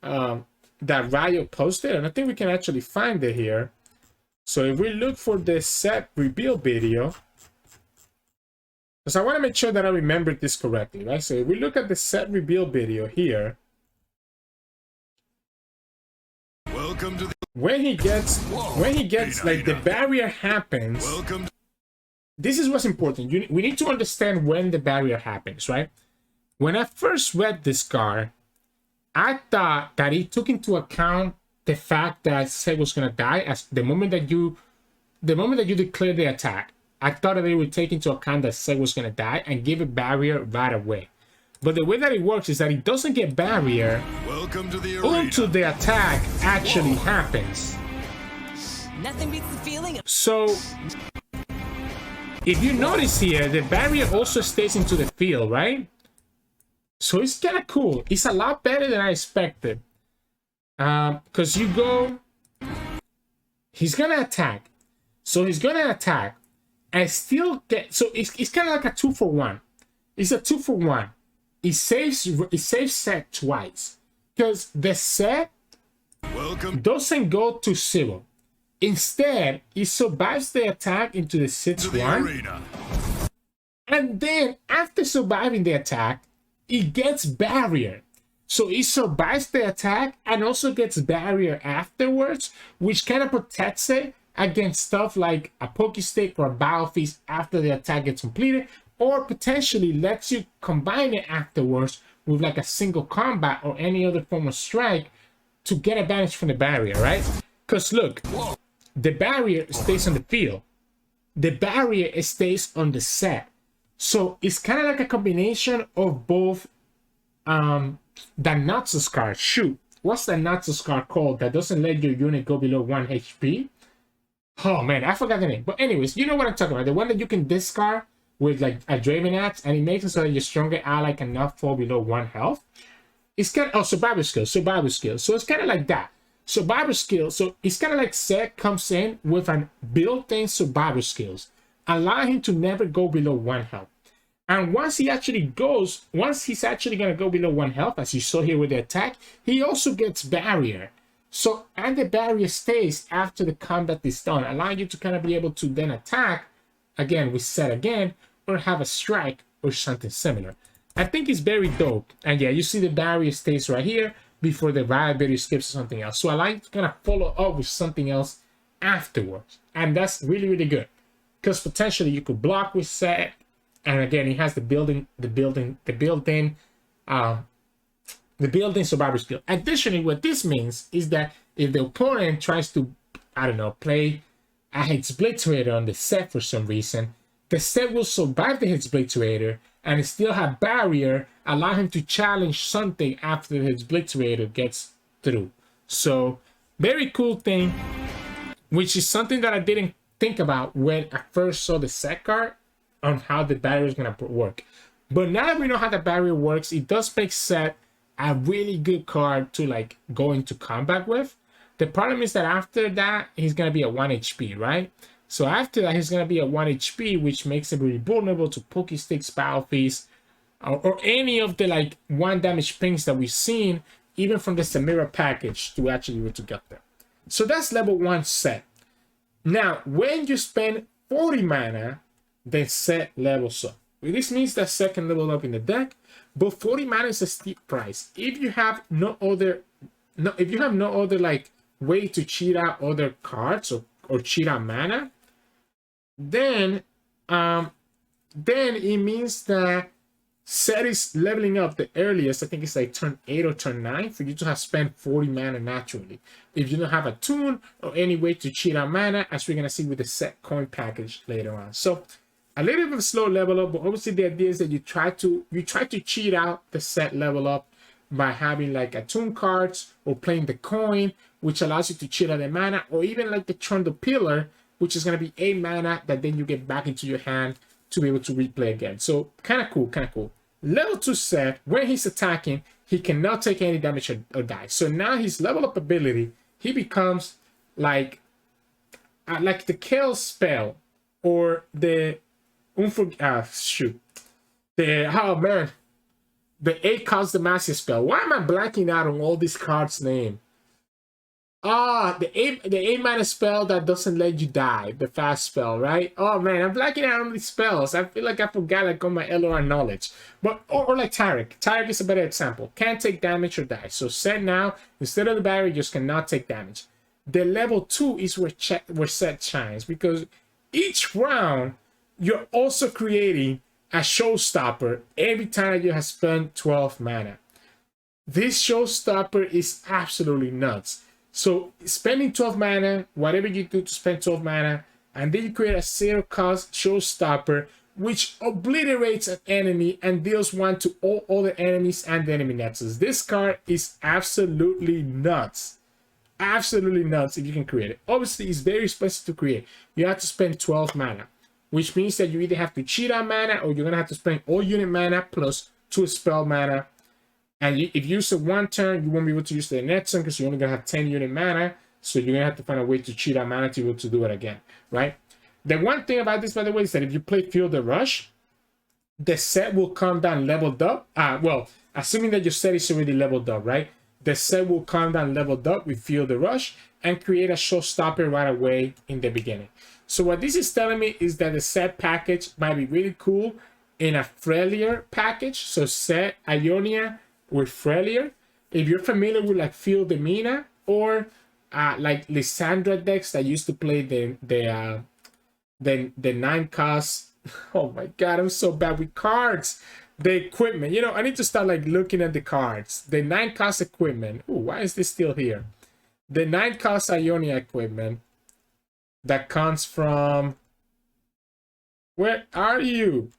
Ryo posted, and I think we can actually find it here. So if we look for the Sett reveal video, because I want to make sure that I remembered this correctly, right? So if we look at the Sett reveal video here, Welcome to the when he gets like the barrier happens, this is what's important. We need to understand when the barrier happens, right? When I first read this card, I thought that it took into account the fact that Sett was gonna die as the moment that you declare the attack. I thought that it would take into account that Sett was gonna die and give a barrier right away. But the way that it works is that it doesn't get barrier until the attack actually happens. Nothing beats the feeling of So if you notice here, the barrier also stays into the field, right? So it's kind of cool. It's a lot better than I expected. Because you go, he's gonna attack. So he's gonna attack and still get, so it's kind of like a 2 for 1. It's a 2 for 1. It saves Sett twice. Because the Sett doesn't go to 0. Instead, it survives the attack into the 6/1. And then after surviving the attack, it gets barrier. So it survives the attack and also gets barrier afterwards, which kind of protects it against stuff like a Pokestick or a Battle Feast after the attack gets completed, or potentially lets you combine it afterwards with like a single combat or any other form of strike to get advantage from the barrier, right? Because look, the barrier stays on the field. The barrier stays on the Sett. So it's kind of like a combination of both the Naxos card. Shoot, what's the Naxos card called that doesn't let your unit go below 1 HP? Oh man, I forgot the name. But anyways, you know what I'm talking about. The one that you can discard with like a Draven Axe, and it makes it so that your stronger ally cannot fall below 1 health. It's kind of, survival skill. So it's kind of like that. Survival skill. So it's kind of like Sett comes in with an built-in survival skills, allow him to never go below 1 health. And once he's actually gonna go below 1 health, as you saw here with the attack, he also gets barrier. So, and the barrier stays after the combat is done, allowing you to kind of be able to then attack again with Sett again, or have a strike or something similar. I think it's very dope. And yeah, you see the barrier stays right here before the riot video skips to something else. So I like to kind of follow up with something else afterwards, and that's really, really good, because potentially you could block with Sett, and again, he has the building survival skill. Additionally, what this means is that if the opponent tries to, I don't know, play a Hexblade on the Sett for some reason, the Sett will survive the Hexblade and still have barrier, allow him to challenge something after the Hexblade gets through. So, very cool thing, which is something that I didn't think about when I first saw the Sett card on how the barrier is going to work. But now that we know how the barrier works, it does make Sett a really good card to like go into combat with. The problem is that after that, he's going to be at 1 HP, right? So after that, he's going to be at 1 HP, which makes him really vulnerable to Pokesticks, Battle Feast, or any of the like 1 damage pings that we've seen even from the Samira package to actually be able to get there. So that's level 1 Sett. Now, when you spend 40 mana, then Sett levels up. This means that Sett can level up in the deck, but 40 mana is a steep price. If you have no other like way to cheat out other cards or cheat out mana, then it means that Sett is leveling up the earliest. I think it's like turn 8 or turn 9 for you to have spent 40 mana naturally. If you don't have a tune or any way to cheat out mana, as we're gonna see with the Sett coin package later on. So a little bit of a slow level up, but obviously the idea is that you try to cheat out the Sett level up by having like a tune cards or playing the coin, which allows you to cheat out the mana, or even like the Trundle Pillar, which is gonna be 8 mana that then you get back into your hand to be able to replay again. So kind of cool, kind of cool. Level 2 Sett, when he's attacking, he cannot take any damage or die. So now his level up ability, he becomes like the kill spell or the the 8 cost Demacia spell. Why am I blanking out on all these cards' name? The 8 mana spell that doesn't let you die, the fast spell, right? Oh man, I'm blanking out on these spells. I feel like I forgot like all my LOR knowledge. But or like Taric. Taric is a better example. Can't take damage or die. So Sett now, instead of the barrier, you just cannot take damage. The level 2 is where Sett shines, because each round you're also creating a showstopper every time you have spent 12 mana. This showstopper is absolutely nuts. So spending 12 mana, whatever you do to spend 12 mana, and then you create a 0 cost showstopper, which obliterates an enemy and deals 1 to all other enemies and the enemy nexus. This card is absolutely nuts. Absolutely nuts if you can create it. Obviously, it's very expensive to create. You have to spend 12 mana, which means that you either have to cheat on mana or you're going to have to spend all unit mana plus 2 spell mana. And if you use it 1 turn, you won't be able to use the next turn because you're only going to have 10 unit mana. So you're going to have to find a way to cheat on mana to be able to do it again, right? The one thing about this, by the way, is that if you play Feel the Rush, the Sett will come down leveled up. Well, assuming that your Sett is already leveled up, right? The Sett will come down leveled up with Feel the Rush and create a showstopper right away in the beginning. So what this is telling me is that the Sett package might be really cool in a Freljord package. So Sett Ionia with Freljord. If you're familiar with like Feel the Mina or like Lysandra decks that used to play the 9 cost. Oh my god, I'm so bad with cards. The equipment, you know, I need to start like looking at the cards. The 9 cost equipment. Ooh, why is this still here? The 9 cost Ionia equipment that comes from, where are you?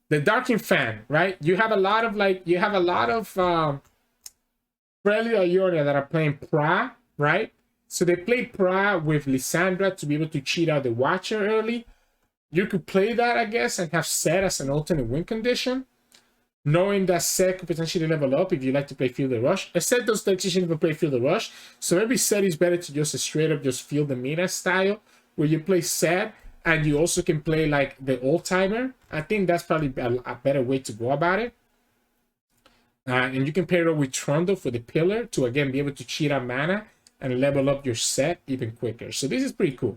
The Darking Fan, right? You have a lot of Freljord Ionia that are playing Pra, right? So they play Pra with Lysandra to be able to cheat out the Watcher early. You could play that, I guess, and have Sett as an alternate win condition, knowing that Sett could potentially level up if you like to play Feel the Rush. Sett those decks you shouldn't even play Feel the Rush, so maybe Sett is better to just straight up just Feel the Mina style, where you play Sett and you also can play like the old timer. I think that's probably a better way to go about it. And you can pair it up with Trundle for the Pillar to again be able to cheat out mana and level up your Sett even quicker. So this is pretty cool.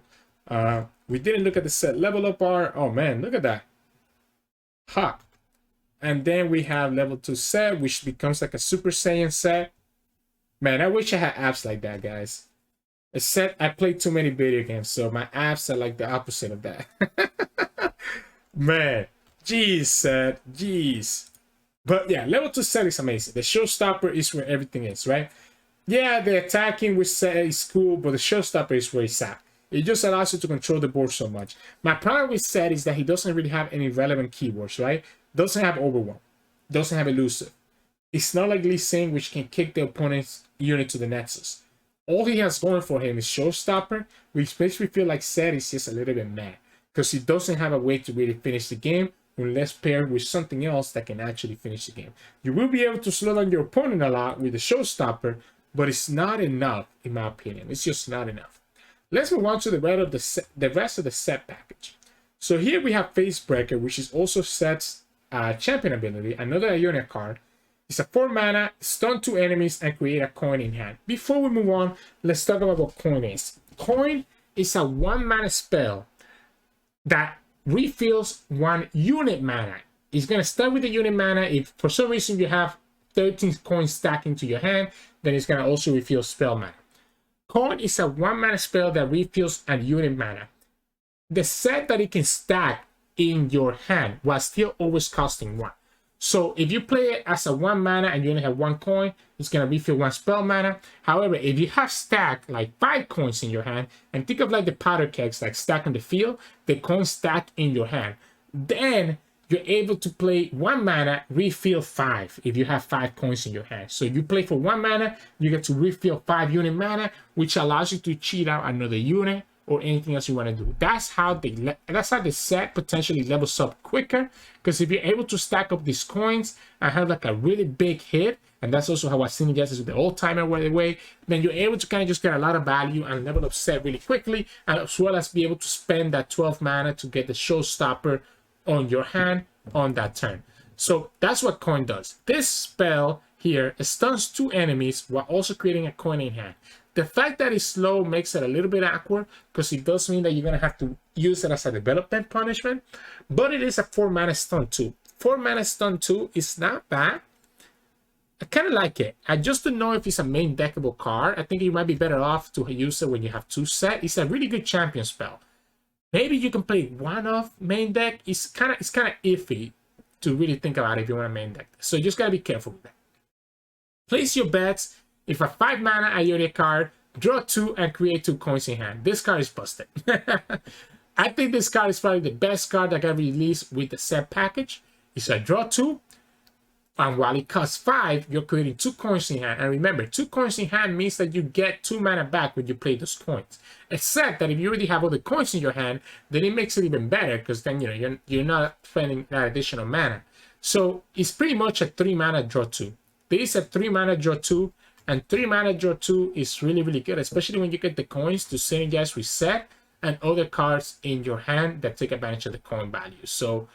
We didn't look at the Sett level up bar. Oh man, look at that. Ha. And then we have level 2 Sett, which becomes like a Super Saiyan Sett. Man, I wish I had apps like that, guys. Except I played too many video games, so my apps are like the opposite of that. Man, jeez, Sett, jeez. But yeah, level 2 Sett is amazing. The showstopper is where everything is, right? Yeah, the attacking with Sett is cool, but the showstopper is where it's at. It just allows you to control the board so much. My problem with Sett is that he doesn't really have any relevant keywords, right? Doesn't have Overwhelm. Doesn't have Elusive. It's not like Lee Sin, which can kick the opponent's unit to the Nexus. All he has going for him is Showstopper, which makes me feel like Sett is just a little bit mad, because he doesn't have a way to really finish the game unless paired with something else that can actually finish the game. You will be able to slow down your opponent a lot with the Showstopper, but it's not enough, in my opinion. It's just not enough. Let's move on to the rest of the Sett package. So here we have Facebreaker, which is also Sett's champion ability, another Ionia card. It's a 4 mana, stun 2 enemies, and create a coin in hand. Before we move on, let's talk about what coin is. Coin is a 1 mana spell that refills 1 unit mana. It's going to start with the unit mana. If for some reason you have 13 coins stacked into your hand, then it's going to also refill spell mana. Coin is a 1 mana spell that refills a unit mana. The set that it can stack in your hand while still always costing 1. So if you play it as a 1 mana and you only have 1 coin, it's going to refill 1 spell mana. However, if you have stacked like 5 coins in your hand, and think of like the powder kegs like stack on the field, the coins stack in your hand, then you're able to play 1 mana, refill 5 if you have 5 coins in your hand. So if you play for 1 mana, you get to refill 5 unit mana, which allows you to cheat out another unit or anything else you want to do. That's how the set potentially levels up quicker, because if you're able to stack up these coins and have like a really big hit, and that's also how I seen it just with the old timer by the way, then you're able to kind of just get a lot of value and level up set really quickly, and as well as be able to spend that 12 mana to get the showstopper on your hand on that turn. So that's what coin does. This spell here stuns 2 enemies while also creating a coin in hand. The fact that it's slow makes it a little bit awkward, because it does mean that you're going to have to use it as a development punishment, but it is a 4 mana stun 2. 4 mana stun 2 is not bad. I kind of like it. I just don't know if it's a main deckable card. I think you might be better off to use it when you have 2 set. It's a really good champion spell. Maybe you can play 1 off main deck. It's kind of iffy to really think about if you want to main deck. So you just got to be careful with that. Place your bets. If a 5 mana Ionia card, draw 2 and create 2 coins in hand. This card is busted. I think this card is probably the best card that got released with the set package. It's a draw 2, and while it costs 5, you're creating 2 coins in hand. And remember, 2 coins in hand means that you get 2 mana back when you play those coins. Except that if you already have all the coins in your hand, then it makes it even better, because then you're not spending that additional mana. So it's pretty much a 3 mana draw 2. This is a 3 mana draw 2. And 3 mana draw 2 is really, really good, especially when you get the coins to synergize with Set and other cards in your hand that take advantage of the coin value. So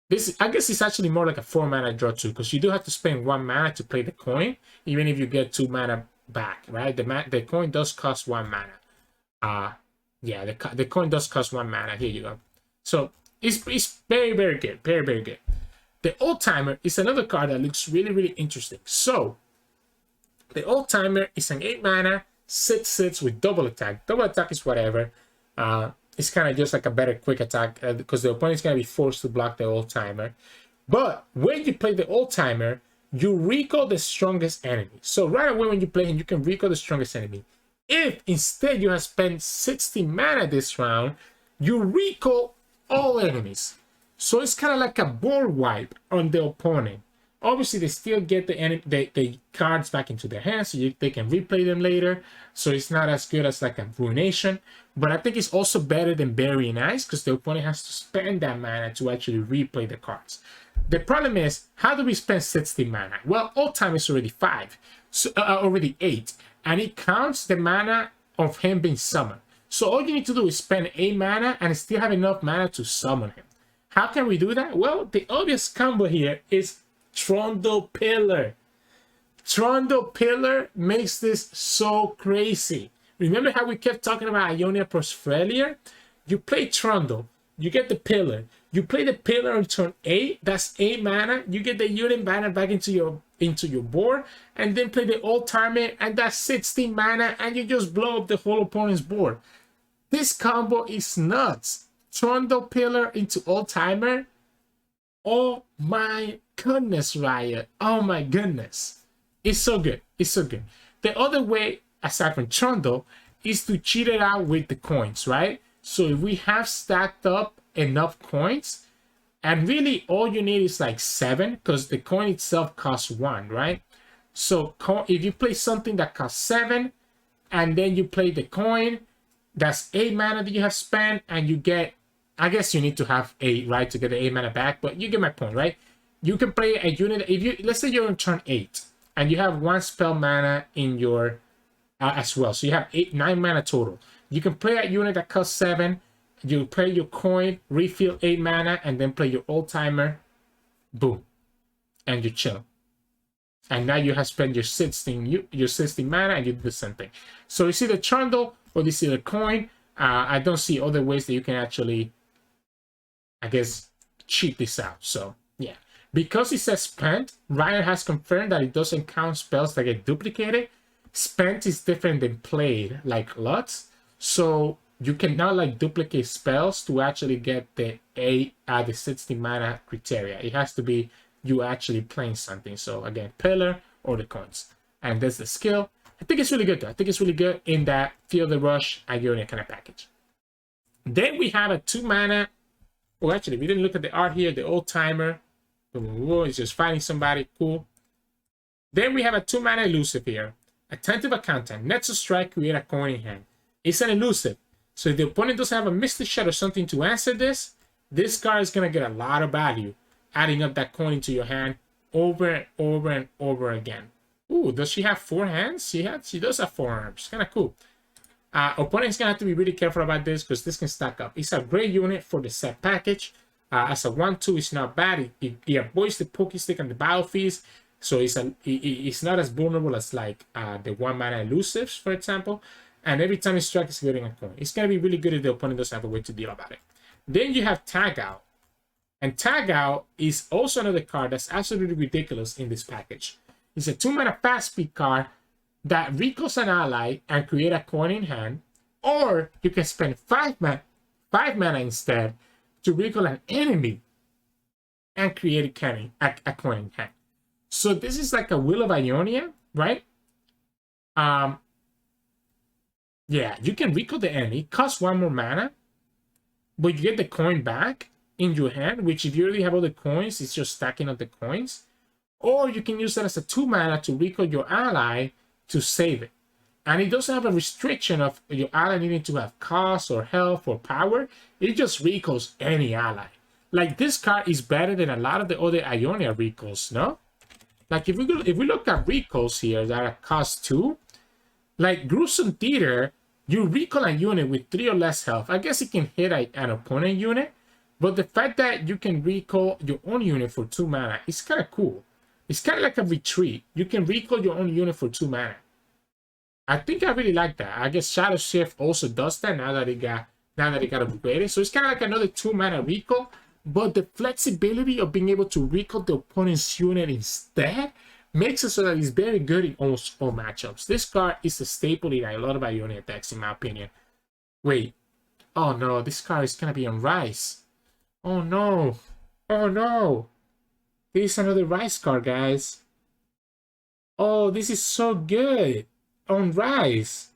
this, I guess, is actually more like a 4 mana draw 2, because you do have to spend 1 mana to play the coin, even if you get 2 mana back, right? The coin does cost 1 mana. Yeah, the coin does cost 1 mana. Here you go. So it's very, very good, very, very good. The Old Timer is another card that looks really, really interesting. So the Old Timer is an 8 mana, 6/6 with double attack. Double attack is whatever. It's kind of just like a better quick attack, because the opponent's going to be forced to block the Old Timer. But when you play the Old Timer, you recall the strongest enemy. So right away when you play him, you can recall the strongest enemy. If instead you have spent 60 mana this round, you recall all enemies. So it's kind of like a board wipe on the opponent. Obviously, they still get the cards back into their hands, so they can replay them later. So it's not as good as like a Ruination. But I think it's also better than Burying Ice, because the opponent has to spend that mana to actually replay the cards. The problem is, how do we spend 60 mana? Well, Old Time is already 5, so already 8. And it counts the mana of him being summoned. So all you need to do is spend 8 mana and still have enough mana to summon him. How can we do that? Well, the obvious combo here is Trundle Pillar. Trundle Pillar makes this so crazy. Remember how we kept talking about Ionia Prospelia? You play Trundle, you get the Pillar. You play the Pillar on turn 8, that's 8 mana. You get the unit mana back into your board, and then play the Old Timer, and that's 16 mana, and you just blow up the whole opponent's board. This combo is nuts. Trundle Pillar into Old Timer. Oh my goodness, Riot. Oh my goodness. It's so good. It's so good. The other way, aside from Trundle, is to cheat it out with the coins, right? So if we have stacked up enough coins, and really all you need is like 7, because the coin itself costs 1, right? So if you play something that costs 7, and then you play the coin, that's 8 mana that you have spent, and you get, I guess you need to have 8, right, to get the 8 mana back, but you get my point, right? You can play a unit, if you, let's say you're on turn 8, and you have 1 spell mana in your, as well, so you have 9 mana total. You can play a unit that costs 7, you play your coin, refill 8 mana, and then play your Old Timer, boom, and you chill. And now you have spent your 16 mana and you do the same thing. So you see the trundle or you see the coin. I don't see other ways that you can actually, I guess, cheat this out. So yeah, because it says spent, Ryan has confirmed that it doesn't count spells that get duplicated. Spent is different than played, like lots. So you cannot like duplicate spells to actually get the 60 mana criteria. It has to be you actually playing something. So again, pillar or the coins. And that's the skill. I think it's really good though. I think it's really good in that Feel the Rush Ionia kind of package. Then we have a 2 mana. Oh, actually, we didn't look at the art here. The old timer. It's just fighting somebody. Cool. Then we have a 2 mana elusive here. Attentive Accountant. Next strike, create a coin in hand. It's an elusive. So if the opponent doesn't have a Mystic Shot or something to answer this card is going to get a lot of value, adding up that coin into your hand over and over and over again. Ooh, does she have 4 hands? She does have 4 arms. Kind of cool. Opponent's going to have to be really careful about this because this can stack up. It's a great unit for the set package. As a 1-2, it's not bad. It avoids the Pokestick and the battlefields. So it's not as vulnerable as like the 1 mana elusives, for example. And every time it strikes, it's getting a coin. It's going to be really good if the opponent doesn't have a way to deal about it. Then you have Tag Out. And Tag Out is also another card that's absolutely ridiculous in this package. It's a 2 mana fast speed card that recalls an ally and create a coin in hand. Or you can spend 5 mana instead to recall an enemy and create a coin in hand. So this is like a Will of Ionia, right? Yeah, you can recall the enemy, cost 1 more mana, but you get the coin back in your hand, which if you already have all the coins, it's just stacking up the coins. Or you can use that as a 2 mana to recall your ally to save it. And it doesn't have a restriction of your ally needing to have cost or health or power. It just recalls any ally. Like this card is better than a lot of the other Ionia recalls, no? Like if we look at recalls here that are cost 2, like Gruesome Theater, you recall a unit with 3 or less health. I guess it can hit an opponent unit, but the fact that you can recall your own unit for 2 mana is kind of cool. It's kind of like a retreat. You can recall your own unit for 2 mana. I think I really like that. I guess Shadow Shift also does that now that it got upgraded. So it's kind of like another 2 mana recall, but the flexibility of being able to recall the opponent's unit instead makes it so that it's very good in almost all matchups. This card is a staple in a lot of Ionia decks, in my opinion. Wait. Oh no, this card is gonna be on Rise. Oh no. Oh no. This is another Rise card, guys. Oh, this is so good. On Rise.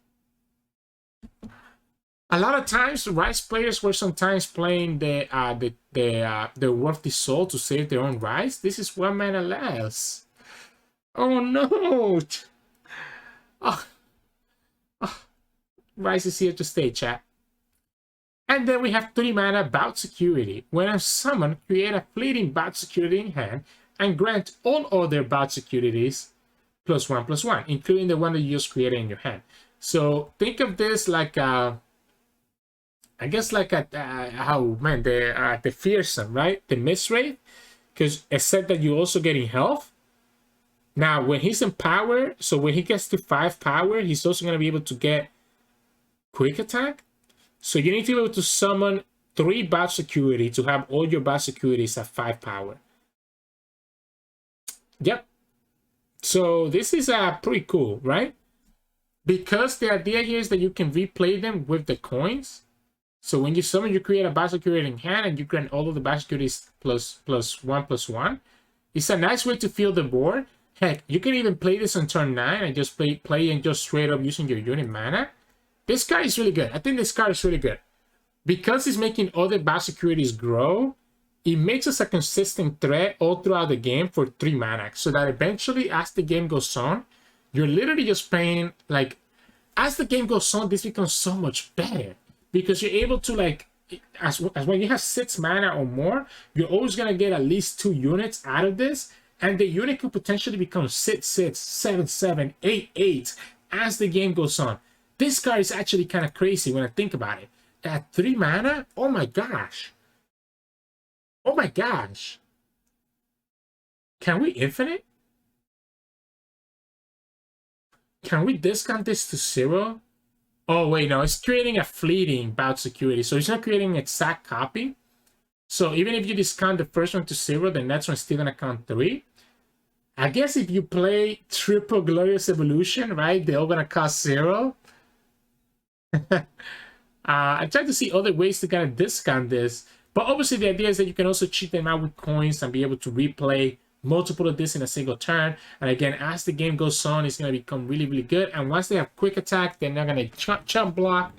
A lot of times, Rise players were sometimes playing the Worthy Soul to save their own Rise. This is 1 mana less. Oh no! Oh. Rise is here to stay, chat. And then we have 3 mana Bout Security. When I'm summoned, create a fleeting Bout Security in hand and grant all other Bout Securities +1/+1, including the one that you just created in your hand. So think of this like I guess like the Fearsome, right? The Miswraith, because except that you're also getting health. Now, when he's in power, so when he gets to 5 power, he's also going to be able to get quick attack. So you need to be able to summon 3 Bout Security to have all your Bout Securities at 5 power. Yep. So this is pretty cool, right? Because the idea here is that you can replay them with the coins. So when you summon, you create a Bout Security in hand and you grant all of the Bout Securities +1/+1. It's a nice way to fill the board. Heck, you can even play this on turn 9 and just play and just straight up using your unit mana. This card is really good. I think this card is really good. Because it's making other Bout Securities grow, it makes us a consistent threat all throughout the game for 3 mana. So that eventually, as the game goes on, you're literally just playing, like, as the game goes on, this becomes so much better. Because you're able to, like, as when you have 6 mana or more, you're always going to get at least 2 units out of this. And the unit could potentially become 6/6, 7/7, 8/8 as the game goes on. This card is actually kind of crazy when I think about it. At 3 mana, oh my gosh. Oh my gosh. Can we infinite? Can we discount this to 0? Oh, wait, no. It's creating a fleeting bout security. So it's not creating an exact copy. So even if you discount the first one to 0, the next one's still going to count 3. I guess if you play triple Glorious Evolution, right, they're all going to cost 0. I tried to see other ways to kind of discount this. But obviously the idea is that you can also cheat them out with coins and be able to replay multiple of this in a single turn. And again, as the game goes on, it's going to become really, really good. And once they have quick attack, they're not going to chump block.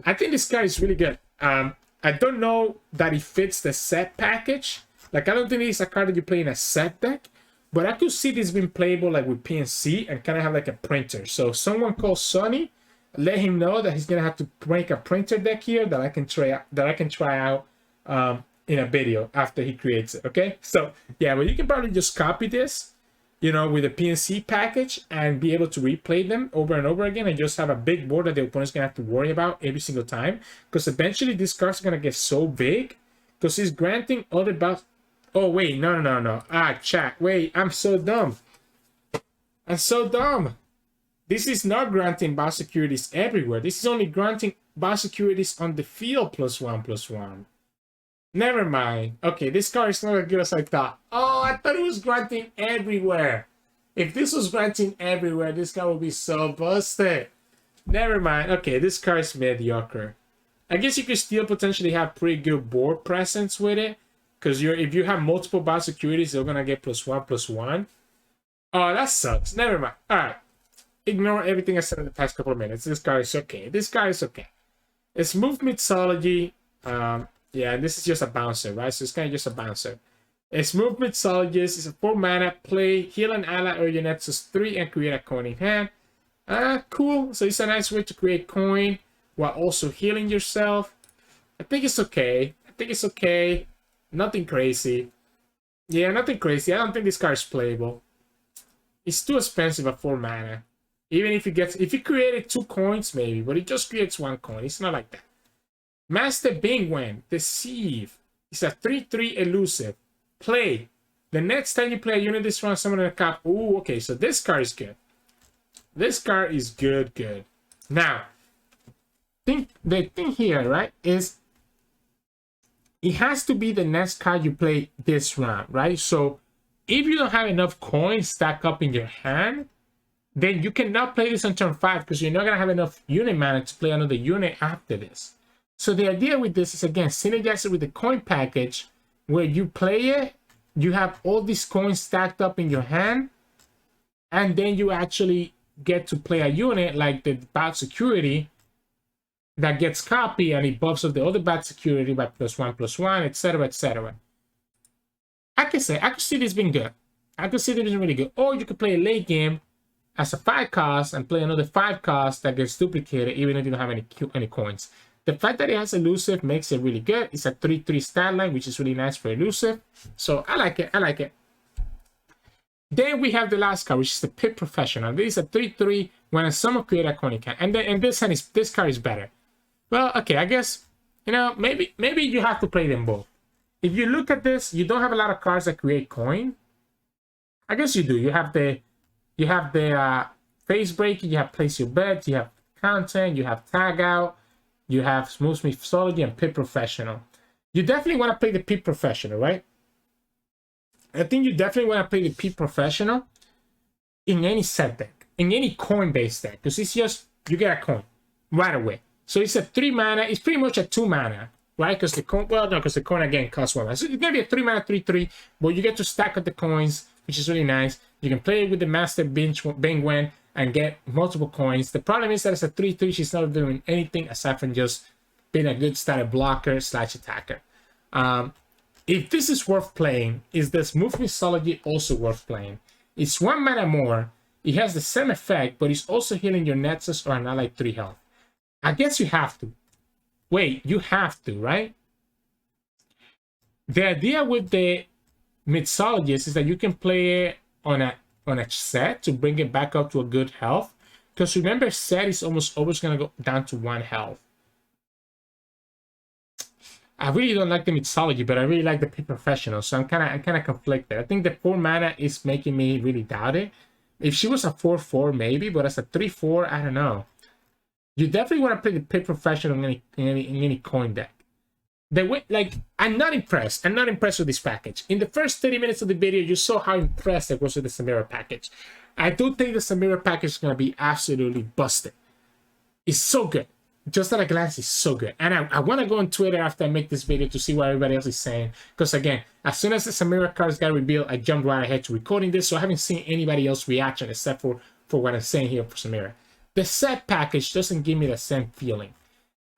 I think this card is really good. I don't know that it fits the set package. Like, I don't think it's a card that you play in a set deck. But I could see this being playable like with PNC and kind of have like a printer. So someone called Sonny, let him know that he's going to have to make a printer deck here that I can try out in a video after he creates it. Okay, so yeah, but you can probably just copy this, you know, with a PNC package and be able to replay them over and over again and just have a big board that the opponent's gonna have to worry about every single time, because eventually this card's gonna get so big because he's granting other bouts. Oh wait, no. Chat, wait, I'm so dumb. This is not granting bout securities everywhere. This is only granting bout securities on the field +1/+1. Never mind. Okay, this card is not as good as I thought. Oh, I thought it was granting everywhere. If this was granting everywhere, this card would be so busted. Never mind. Okay, this card is mediocre. I guess you could still potentially have pretty good board presence with it, because if you have multiple bout securities, they're gonna get +1/+1. Oh, that sucks. Never mind. All right. Ignore everything I said in the past couple of minutes. This card is okay. It's Move Mythology. Yeah, this is just a bouncer, right? So it's kind of just a bouncer. It's Move Mythologist. It's a 4 mana. Play, heal an ally or your Nexus 3 and create a coin in hand. Cool. So it's a nice way to create coin while also healing yourself. I think it's okay. Nothing crazy. Yeah, nothing crazy. I don't think this card is playable. It's too expensive at 4 mana. Even if it created 2 coins maybe, but it just creates 1 coin. It's not like that. Master Bingwen, Deceive. It's a 3/3 elusive. Play. The next time you play a unit this round, summon a cap. Ooh, okay, so this card is good. This card is good. Now, the thing here, right, is it has to be the next card you play this round, right? So if you don't have enough coins stacked up in your hand, then you cannot play this on turn 5 because you're not going to have enough unit mana to play another unit after this. So the idea with this is, again, synergize it with the coin package where you play it, you have all these coins stacked up in your hand, and then you actually get to play a unit like the bout security that gets copied and it buffs up the other bout security by +1/+1, etc., etc. I could see this being good. I could see this being really good. Or you could play a late game as a 5 cost and play another 5 cost that gets duplicated even if you don't have any coins. The fact that it has elusive makes it really good. It's a 3/3 stat line, which is really nice for elusive. So I like it. Then we have the last card, which is the Pit Professional. This is a 3/3 when a summon create a coin can. And this card is better. Well, okay, I guess, you know, maybe you have to play them both. If you look at this, you don't have a lot of cards that create coin. I guess you do. You have the Face Breaker, you have Place Your Bet, you have Content, you have Tag Out, you have Smooth Mythology and Pit Professional. You definitely want to play the Pit Professional, right? I think you definitely want to play the Pit Professional in any set deck, in any coin-based deck, because it's just, you get a coin right away. So it's a 3 mana, it's pretty much a 2 mana, right? Because the coin, well, no, because the coin again costs 1 mana. So it's going to be a 3 mana, 3/3, but you get to stack up the coins, which is really nice. You can play it with the Master Bingwen and get multiple coins. The problem is that it's a 3/3. She's not doing anything aside from just being a good starter blocker / attacker. If this is worth playing, is this Move Mythology also worth playing? It's 1 mana more. It has the same effect, but it's also healing your Nexus or an ally 3 health. I guess you have to. Wait, you have to, right? The idea with the Mythologist is that you can play it on a set to bring it back up to a good health. Because remember, set is almost always going to go down to 1 health. I really don't like the Mythology, but I really like the Pit Professional, so I'm kind of conflicted. I think the 4 mana is making me really doubt it. If she was a 4/4, maybe, but as a 3/4, I don't know. You definitely want to play the pit professional in any coin deck. The way, like, I'm not impressed. I'm not impressed with this package. In the first 30 minutes of the video, you saw how impressed I was with the Samira package. I do think the Samira package is going to be absolutely busted. It's so good. Just at a glance, it's so good. And I want to go on Twitter after I make this video to see what everybody else is saying. Because again, as soon as the Samira cards got revealed, I jumped right ahead to recording this. So I haven't seen anybody else's reaction except for what I'm saying here for Samira. The Sett package doesn't give me the same feeling.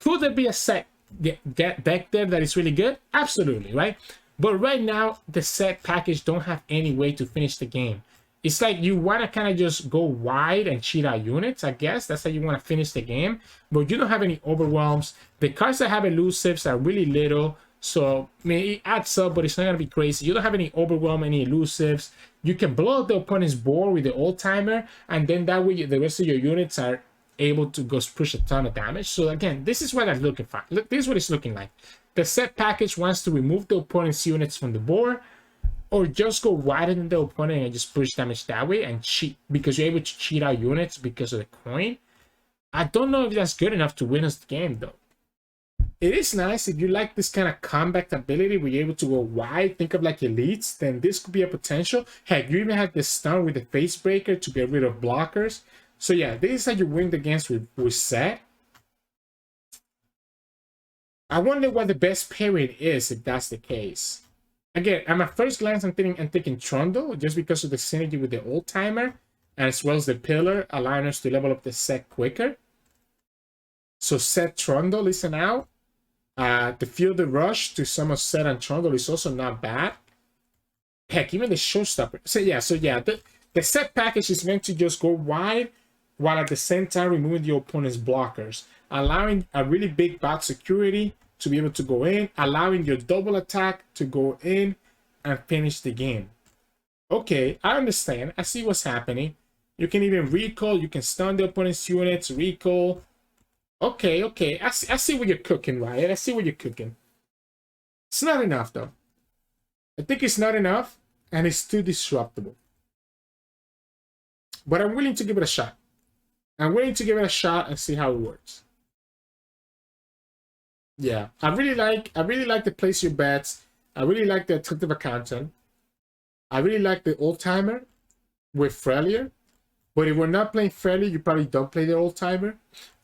Could there be a Sett deck there that is really good? Absolutely, right? But right now, the Sett package don't have any way to finish the game. It's like you want to kind of just go wide and cheat out units, I guess. That's how you want to finish the game. But you don't have any overwhelms. The cards that have elusives are really little. So, I mean, it adds up, but it's not going to be crazy. You don't have any overwhelm, any elusives. You can blow up the opponent's board with the old-timer. And then that way, the rest of your units are able to go push a ton of damage. So, again, this is what I'm looking for. Look, this is what it's looking like. The Sett package wants to remove the opponent's units from the board, or just go wider than the opponent and just push damage that way and cheat, because you're able to cheat out units because of the coin. I don't know if that's good enough to win us the game, though. It is nice if you like this kind of combat ability where you're able to go wide, think of like elites, then this could be a potential. Heck, you even have the stun with the face breaker to get rid of blockers. So yeah, this is how you win the games with Sett. I wonder what the best pairing is if that's the case. Again, at my first glance, I'm thinking Trundle, just because of the synergy with the old-timer, and as well as the pillar, allowing us to level up the Sett quicker. So Sett Trundle, listen out. To feel the rush to summon Sett and Trundle is also not bad. Heck, even the showstopper. So yeah, the Sett package is meant to just go wide, while at the same time removing the opponent's blockers, allowing a really big bot security to be able to go in, allowing your double attack to go in and finish the game. Okay, I understand. I see what's happening. You can even recall. You can stun the opponent's units, recall. Okay. I see what you're cooking, Riot. I see what you're cooking. It's not enough, though. I think it's not enough, and it's too disruptible. But I'm willing to give it a shot. I'm willing to give it a shot and see how it works. Yeah, I really like the place your bets. I really like the attentive accountant. I really like the old-timer with Frelia. But if we're not playing Frelia, you probably don't play the old-timer.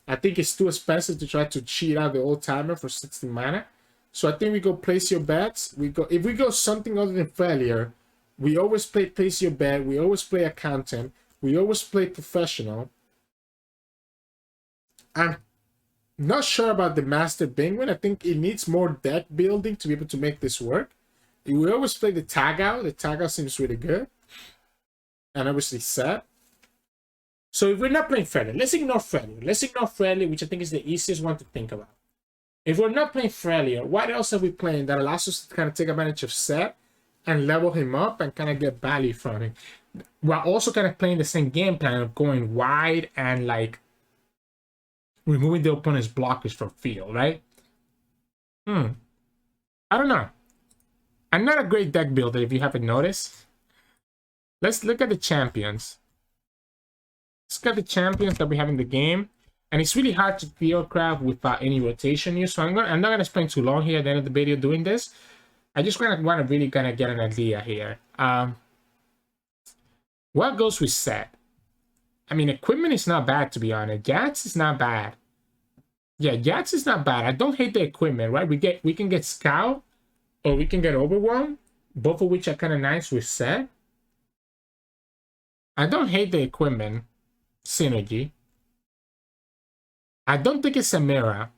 I think it's too expensive to try to cheat out the old-timer for 60 mana. So I think we go place your bets. If we go something other than Frelia, we always play place your bet. We always play accountant. We always play professional. I'm not sure about the Master Penguin. I think it needs more deck building to be able to make this work. We always play the tag out. The tag out seems really good. And obviously Sett. So if we're not playing Frelia, let's ignore Frelia. Let's ignore Frelia, which I think is the easiest one to think about. If we're not playing Frelia, what else are we playing that allows us to kind of take advantage of Sett and level him up and kind of get value from him? While also kind of playing the same game plan of going wide and like removing the opponent's blockers from field, right? I don't know. I'm not a great deck builder, if you haven't noticed. Let's look at the champions. Let's look at the champions that we have in the game. And it's really hard to field craft without any rotation here. So I'm not gonna spend too long here at the end of the video doing this. I just want to really kind of get an idea here. What goes with Sett? I mean, equipment is not bad, to be honest. Jats is not bad. Yeah, Jats is not bad. I don't hate the equipment, right? We can get Scout or we can get Overwhelm, both of which are kind of nice with Sett. I don't hate the equipment synergy. I don't think it's Samira.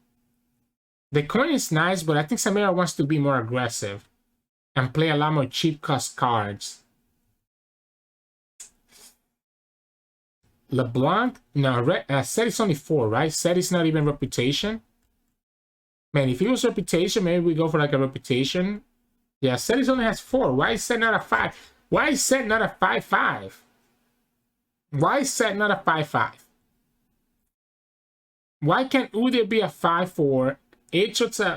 The coin is nice, but I think Samira wants to be more aggressive and play a lot more cheap cost cards. LeBlanc? No, Sett is only 4, right? Sett is not even reputation. Man, if it was reputation, maybe we go for like a reputation. Yeah, Sett only has 4. Why is Sett not a 5? Why is Sett not a 5/5? Why is Sett not a 5/5? Why can't Udyr be a 5/4?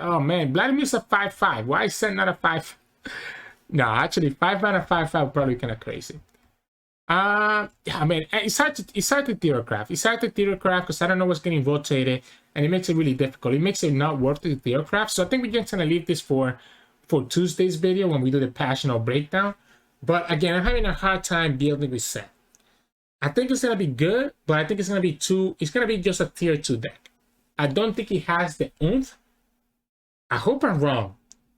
Oh man, Vladimir's a 5/5. Why is Sett not a 5? No, actually, 5 mana 5/5 probably kind of crazy. Yeah, I mean, it's hard to theorycraft. It's hard to theorycraft because I don't know what's getting rotated, and it makes it really difficult. It makes it not worth it to theorycraft. So I think we're just gonna leave this for Tuesday's video when we do the passional breakdown. But again, I'm having a hard time building with Sett. I think it's gonna be good, but I think it's gonna be it's gonna be just a tier 2 deck. I don't think he has the oomph. I hope I'm wrong,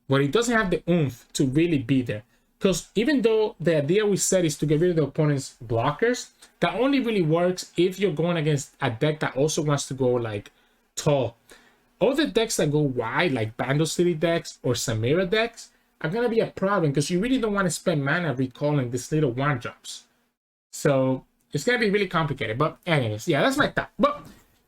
but he doesn't have the oomph to really be there. Because even though the idea we said is to get rid of the opponent's blockers, that only really works if you're going against a deck that also wants to go like tall. All the decks that go wide, like Bando City decks or Samira decks, are gonna be a problem because you really don't want to spend mana recalling these little 1-drops. So it's gonna be really complicated. But anyways, yeah, that's my thought. But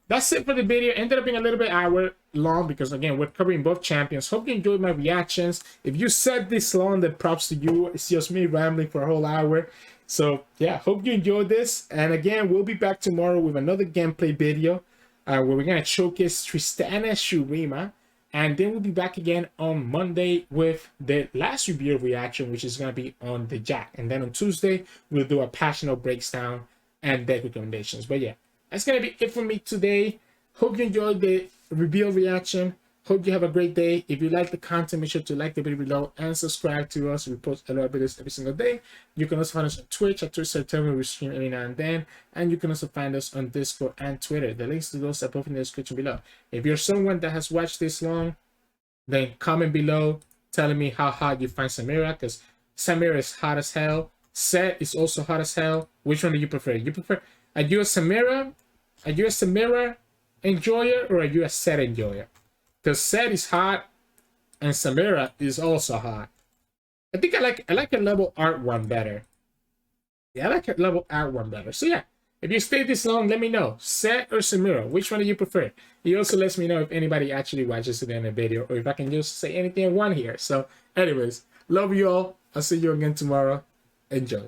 that's it for the video. Ended up being a little bit hour long because again, we're covering both champions. Hope you enjoyed my reactions. If you said this long, then props to you. It's just me rambling for a whole hour. So yeah, hope you enjoyed this. And again, we'll be back tomorrow with another gameplay video where we're gonna showcase Tristana Shurima. And then we'll be back again on Monday with the last review reaction, which is gonna be on the Jack. And then on Tuesday, we'll do a passional breakdown and deck recommendations. But yeah, that's gonna be it for me today. Hope you enjoyed the reveal reaction. Hope you have a great day. If you like the content, make sure to like the video below and subscribe to us. We post a lot of videos every single day. You can also find us on Twitch at Sirturmund. We stream every now and then. And you can also find us on Discord and Twitter. The links to those are both in the description below. If you're someone that has watched this long, then comment below telling me how hot you find Samira, because Samira is hot as hell. Sett is also hot as hell. Which one do you prefer? Are you a Samira? Are you a Samira enjoyer or are you a Sett enjoyer? Because Sett is hot and Samira is also hot. I think I like a level art one better. Yeah, I like a level art one better. So yeah, if you stayed this long, let me know. Sett or Samira, which one do you prefer? He also lets me know if anybody actually watches to the end of the video or if I can just say anything I want here. So anyways, love you all. I'll see you again tomorrow. Enjoy.